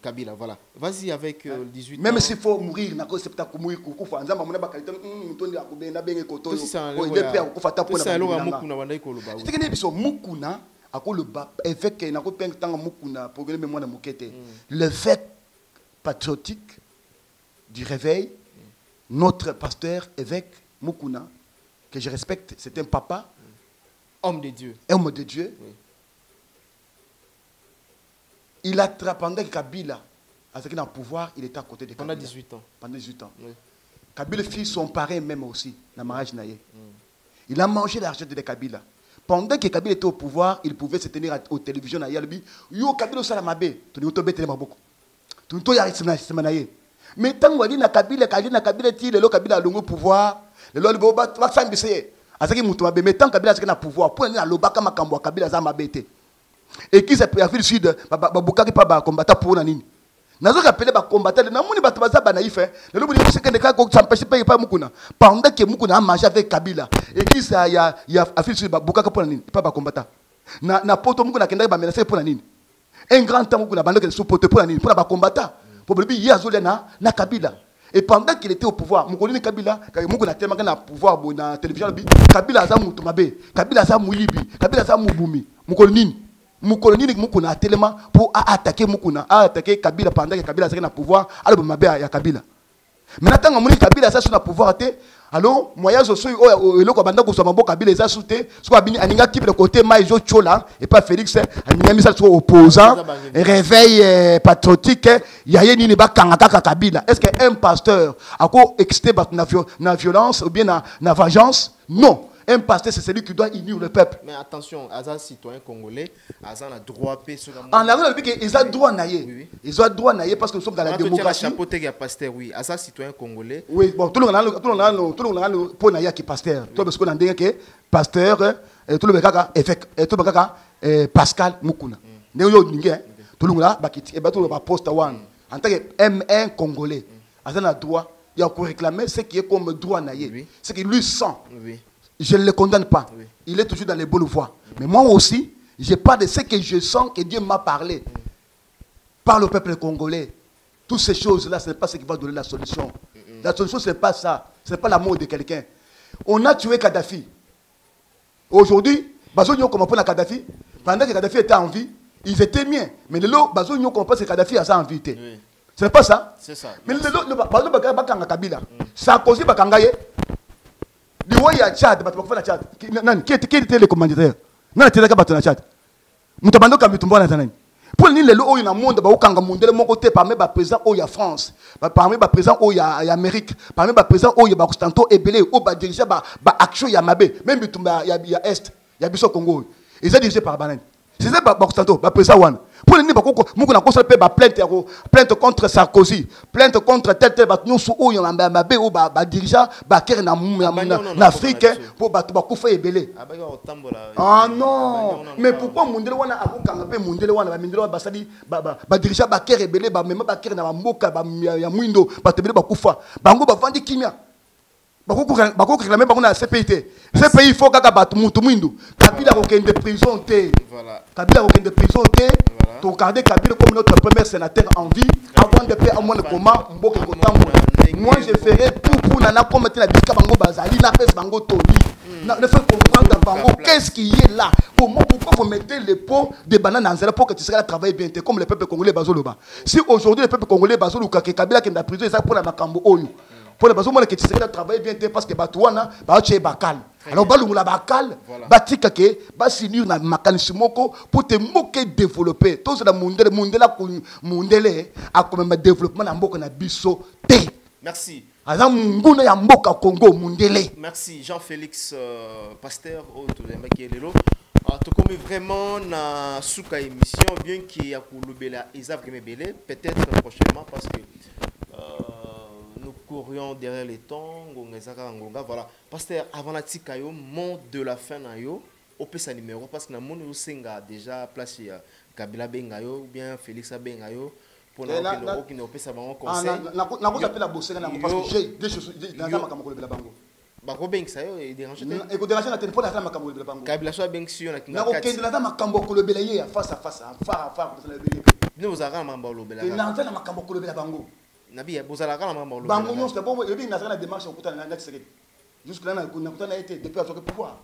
Kabila, voilà. Vas-y avec 18 ans. Même s'il faut mourir, na ko septa ko mourir ko fa nzamba mona ba kalita mutondi akube na benge ko to. C'est ça. Ko ide pe ko fata pour na mukuna bandai ko loba. C'est que biso mukuna akolo ba évêque na ko peng tanga mukuna pour que moi na mukete. Le fait patriotique du réveil, notre pasteur évêque Mukuna, que je respecte, c'est un papa, homme de Dieu. Homme de Dieu. Oui. Il a pendant que Kabila a dans le pouvoir, il était à côté de Kabila. Pendant 18 ans. Pendant 18 ans. Oui. Kabila fit son parrain même aussi, dans le mariage naïe. Il a mangé l'argent de Kabila. Pendant que Kabila était au pouvoir, il pouvait se tenir aux télévisions naïe. Yo Kabila salamabe, tu n'es pas bête beaucoup. Tu n'es pas naïe. Mais tant que na Kabila ti le Kabila a le pouvoir, le lo ba sambisé. Azaki mutu mabe, mais tant Kabila a pouvoir, pour na lobaka makambo Kabila za mabete. Et qui s'est pris à Afrique du Sud, Babukaki pa ba combattre pour nani. Nazo rappelé ba combattre, na moni ba baza ba naïf. Le lo boni c'est que ka ko s'empêcher pas Mukuna. Pendant que Mukuna a mangé avec Kabila. Et qui ça y a Afrique du Sud Babukaki pour nani, pas ba combattre. Na poto Mukuna kenda ba menacer pour nani. Un grand temps Mukuna bando que sous poto pour nani, pour ba combattre. Pour le dire na Kabila. Et pendant qu'il était au pouvoir, Mukoni Kabila, Mukuna tellement na pouvoir na télévision Kabila za mutu mabe, Kabila za mulibi, Kabila za mubumi. Mukoni Mukuna tellement pour attaquer Mukuna, attaquer Kabila pendant que Kabila na pouvoir, alors mabe ya Kabila. Mais tant que Kabila ça sur na pouvoir té, alors moyens sociaux eloko banda ko soma Kabila za souté, soit bini aninga qui de côté Maizo Chola et pas Félix, aninga misa soit opposant, réveil patriotique, yaye nini ba kangaka Kabila. Est-ce qu'un pasteur a ko excité na violence ou bien na vengeance? Non. Un pasteur, c'est celui qui doit unir le peuple. Mais attention, Azan citoyen congolais, Azan a droit à paix sur la. En Angola, ils ont droit à naïe. Ils ont droit à naïe parce que nous sommes dans la démocratie. Chapeau de pasteur, oui. Azan citoyen congolais. Oui, bon, tout le monde a pour naïe qui pasteur. Tout le monde a dit pasteur, tout le monde a évêque, tout le monde a Pascal Mukuna. Tout le monde a bakiti, et tout le monde a poste one. En tant que M1 congolais, Azan a droit. Il a réclamer ce qui est comme droit naïe, ce qui lui sent. Oui. Je ne le condamne pas. Oui. Il est toujours dans les bonnes voies. Mais moi aussi, je parle de ce que je sens que Dieu m'a parlé. Par le peuple congolais. Toutes ces choses-là, ce n'est pas ce qui va donner la solution. La solution, ce n'est pas ça. Ce n'est pas la mort de quelqu'un. On a tué Kadhafi. Aujourd'hui, Bazo Nyon comprend pas Kadhafi. Pendant que Kadhafi était en vie, ils étaient miens. Mais le lot, Bazo Nyon comprend que Kadhafi a ça en vie. Ce n'est pas ça. C'est ça. Mais le lot, Bazo Bakanga Kabila. Sarkozy Bakangaye. Il y a Tchad, qui était le commanditaire? Non, tu es là, Tchad. Nous t'abandonnons comme tu m'as dit. Pour nous, les lois, il y a un monde, il y a mon côté, parmi les présidents, il y a France, parmi les présidents, il y a Amérique, parmi les présidents, il y a Constantin Ebele, il y a dirigé par Action Yamabe, même il y a Est, il y a Bissau Congo. Ils sont dirigés par Banen. C'est ça, Constantin, le président One. Pour nous, nous avons plainte contre Sarkozy, plainte contre tel, nous sommes en dirigeant, en Afrique, pour Bakoufa et Belé. Ah non! Mais pourquoi Mundele Wana a Kangapé, Mundele Wana, Mindelo Basadi, dirigeant Baker et Belé, même Baker na Mboka, Yamuindo, Batebele Bakoufa, Bango Bavandi Kimia. Bako réclamer par la CPIT. CPI il faut que Moutoumindou. Kabila a de prison. Kabila a de prison. Tu regardes Kabila comme notre premier sénateur en vie. Avant de faire à moi le comment. Moi je ferai tout pour nana comme la bisca bango bazali na pes bango toli. Ne fait comprendre bango qu'est-ce qui est là. Pourquoi vous mettez les pots de bananes dans zéro pour que tu seras travailler bien comme le peuple congolais bazoloba. Si aujourd'hui le peuple congolais bazoluka que Kabila qui est en prison ça pour la makambo oyo. Pour les personnes qui essaient de travailler bien parce que Batouana, Baché Bakal. Alors, Balou Bakal, Batika ke, Basinur na Makanisumoko pour te moquer développer. Tout ce monde là, a quand même développement dans Mboka na Bisso T. Merci. Merci Jean-Félix Pasteur tout comme vraiment na souka émission bien qu'il y a pour le bela Isaac Belé peut-être prochainement parce que nous courions derrière les temps, voilà. Pasteur, avant la tikayo, mot de la fin na yo, au sa numéro, parce que na mon senga déjà placé Kabila Bengayo, ou bien Félix Bengayo, pour na qui ne peut pas avoir conseil. Na ko appelle la bosser na parce que j'ai des choses dans ma kamoko le bango. Ba ko beng sayo et déranger. Et ko déranger na téléphone na makambo le bango. Kabila so beng si on a na ko kende na makambo le belaye face à face, phare pour le belaye. Nous avons makambo le belaye. Na nzela makambo le belaye bango. Nabi ya bozala kala makambo le belaye. Bango non c'est bon, et bien na la démarche au kutana na tseke. Jusque là na kutana été depuis à ce pouvoir.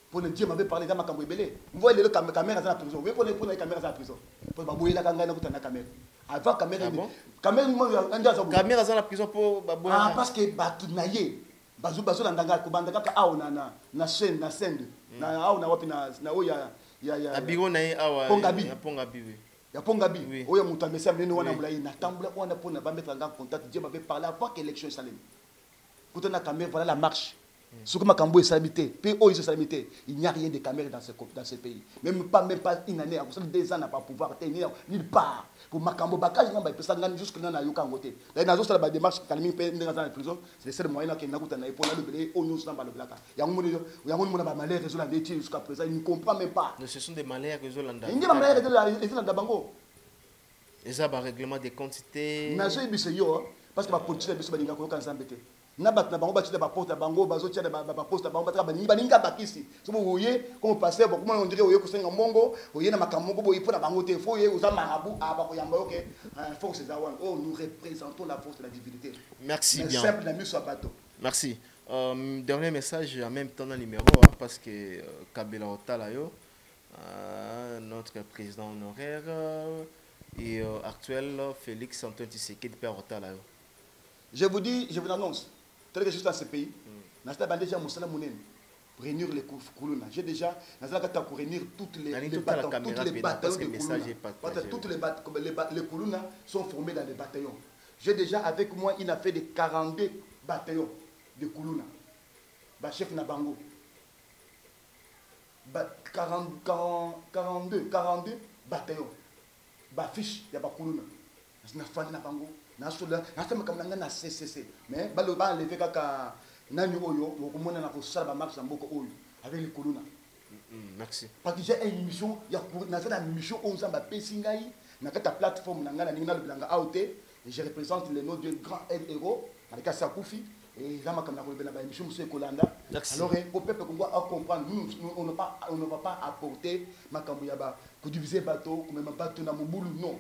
Pour le Dieu m'avait parlé dans ma caméra belé. Vous voyez le caméra dans la prison. Vous voyez pour les caméras dans la prison. Pour babouiller la caméra dans la caméra. Avant caméra. Caméra dans la prison pour babouiller. Ah parce que batu naye. Bazu dans ndanga ko bandaka ka awo na scène na awo na wapi na oya ya abigo naye awa Pongabi. Ya Pongabi. Oya mutamesa mnene wana mulai na tambula wana pona ba mettre en contact. Dieu m'avait parlé avant que l'élection salem. Pour la caméra voilà la marche. Ce que ma cambo est salamité, il n'y a rien de caméra dans ce pays. Même pas une année, 2 ans n'a pas pouvoir tenir nulle part. Pour ma cambo, il peut s'en jusque dans la yokangoté. D'ailleurs, dans la démarche, quand il est dans la prison, c'est le seul moyen qui n'a pas pour le blé, au nous dans le black. Il y a un monde qui a malheur résoudre la métier jusqu'à présent, il ne comprend même pas. Ce sont des malheurs résoudre la. Il y a des malheurs résoudre la bango. Et ça, un règlement des quantités. Nazo ibiseyo, parce que la politique est bien quand ça embêté. Na bat na bango batite ba porte bango bazo tia ba poste bango bataka baninga bakisi so bo voyez comme passer bon comment on dirait voyez ko senga mongo voyez na makamoko boye pour na bango te foye oza marabout aba ko yamba OK force za wan oh nous représentons la force de la divinité. Merci bien. Simple na miso bateau. Merci. Dernier message en même temps dans le numéro parce que Kabila Otalayo notre président honoraire et actuel Félix Antoine Tshisekedi Père Otalayo. Je vous dis, je vous annonce, tel que je suis dans ce pays, je suis déjà réunir les Koulouna. J'ai déjà réunir toutes les bataillons les Koulouna sont formés dans les bataillons. J'ai déjà avec moi, il a fait des 42 bataillons de Koulouna. Chef Nabango. 42 bataillons. Fiche, il y a pas Koulouna. Nabango. Na CCC mais baloba levé kaka nani oyo okomona na ko sala ba marche mboko oyo avec les Koulouna. Merci parce que j'ai une mission ya na ça une mission on samba pesingai na kata plateforme na ngana ninga lobelanga AOT et je représente les noms de grands héros avec Sakufi et là ma comme na ba mission monsieur Kolanda. Alors pour peuple qu'on doit comprendre nous on ne va pas apporter makambo ya ba pour diviser bateau comme même bateau na mobulu non.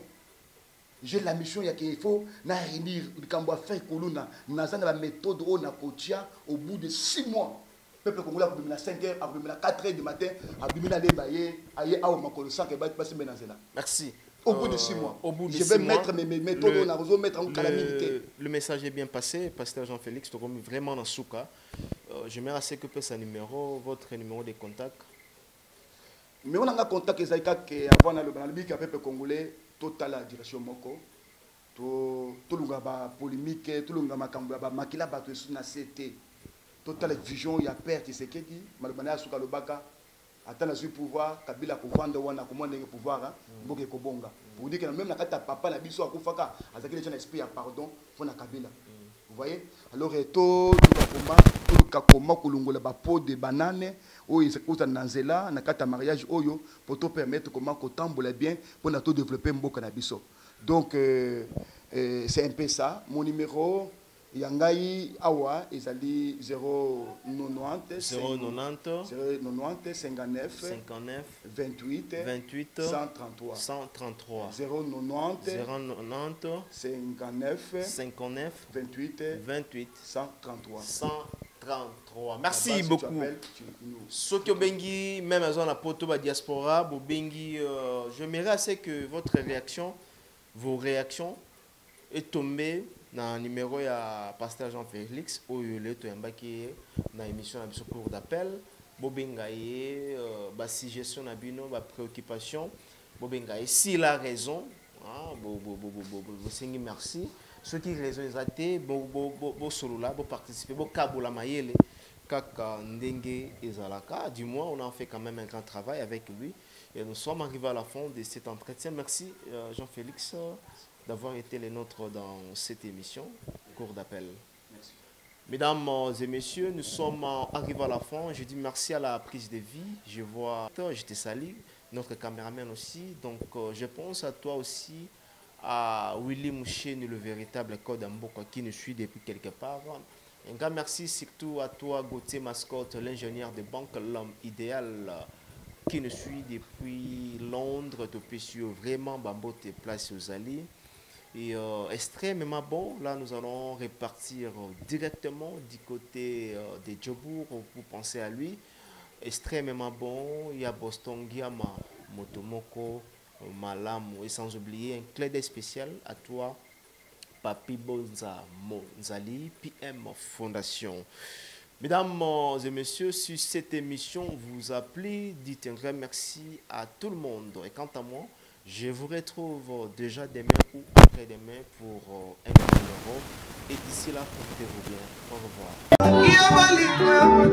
J'ai la mission qu'il faut réunir le Cambodge faire Koluna. Nous avons la méthode au Nakotia au bout de 6 mois. Le peuple congolais a à 5 h, à 4 h du matin, a merci. Au bout de 6 mois. Je vais mettre mes méthodes au Nakotia, mettre en calamité. Le message est bien passé, Pasteur Jean-Félix, tu es vraiment dans Souka. J'aimerais assez que ce numéro, votre numéro de contact. Mais on a un contact avant le peuple congolais. Total la direction moko to lunga ba polémique to lunga makambo ba makila bato na CT total vision ya père Tshisekedi malobana ya suka lobaka atana su pouvoir Kabila ko vendre wana ko monde pouvoir mboke ko bonga pour dire que même na kata papa na biso akufaka azaki les esprit ya pardon pour na Kabila vous voyez alors to comment kulungola ba pot de banane oyo c'est na nzela na kata mariage oyo pour te permettre comment ko tambola bien pour na to développer mboka na biso donc c'est un peu ça mon numéro yangai awa ezali 090 59 28 133 090 59 28 133. Merci beaucoup. Ce que Bengi, même à la poto ba diaspora, Bengi, j'aimerais assez que votre réaction, vos réactions, est tombée dans le numéro ya Pasteur Jean-Félix, où il est embarqué dans l'émission de cours d'appel. Bobengaye, suggestion na bino, préoccupation. Bobengaye, s'il a raison, merci. Ceux qui raison exacté, bo solola, bo participer, bo kabola mayele, kaka ndenge ezalaka. Du moins, on a fait quand même un grand travail avec lui. Et nous sommes arrivés à la fin de cet entretien. Merci Jean-Félix d'avoir été les nôtres dans cette émission, cours d'appel. Mesdames et messieurs, nous sommes arrivés à la fin. Je dis merci à la prise de vie. Je vois, je te salue, notre caméraman aussi. Donc, je pense à toi aussi, à Willy Mouchen, le véritable code Mboka qui nous suit depuis quelque part. Un grand merci surtout à toi, Gauthier Mascotte, l'ingénieur de banque, l'homme idéal qui nous suit depuis Londres, depuis vraiment Bambo te place aux alliés. Et extrêmement bon, là nous allons repartir directement du côté de Djobour pour penser à lui. Extrêmement bon, il y a Boston Guiama, Motomoko, Malamu et sans oublier un clin d'œil spécial à toi, Papi Bonza Monzali, PM Fondation. Mesdames et messieurs, si cette émission vous a plu, dites un grand merci à tout le monde. Et quant à moi, je vous retrouve déjà demain ou après-demain pour un nouveau numéro. Et d'ici là, portez-vous bien. Au revoir.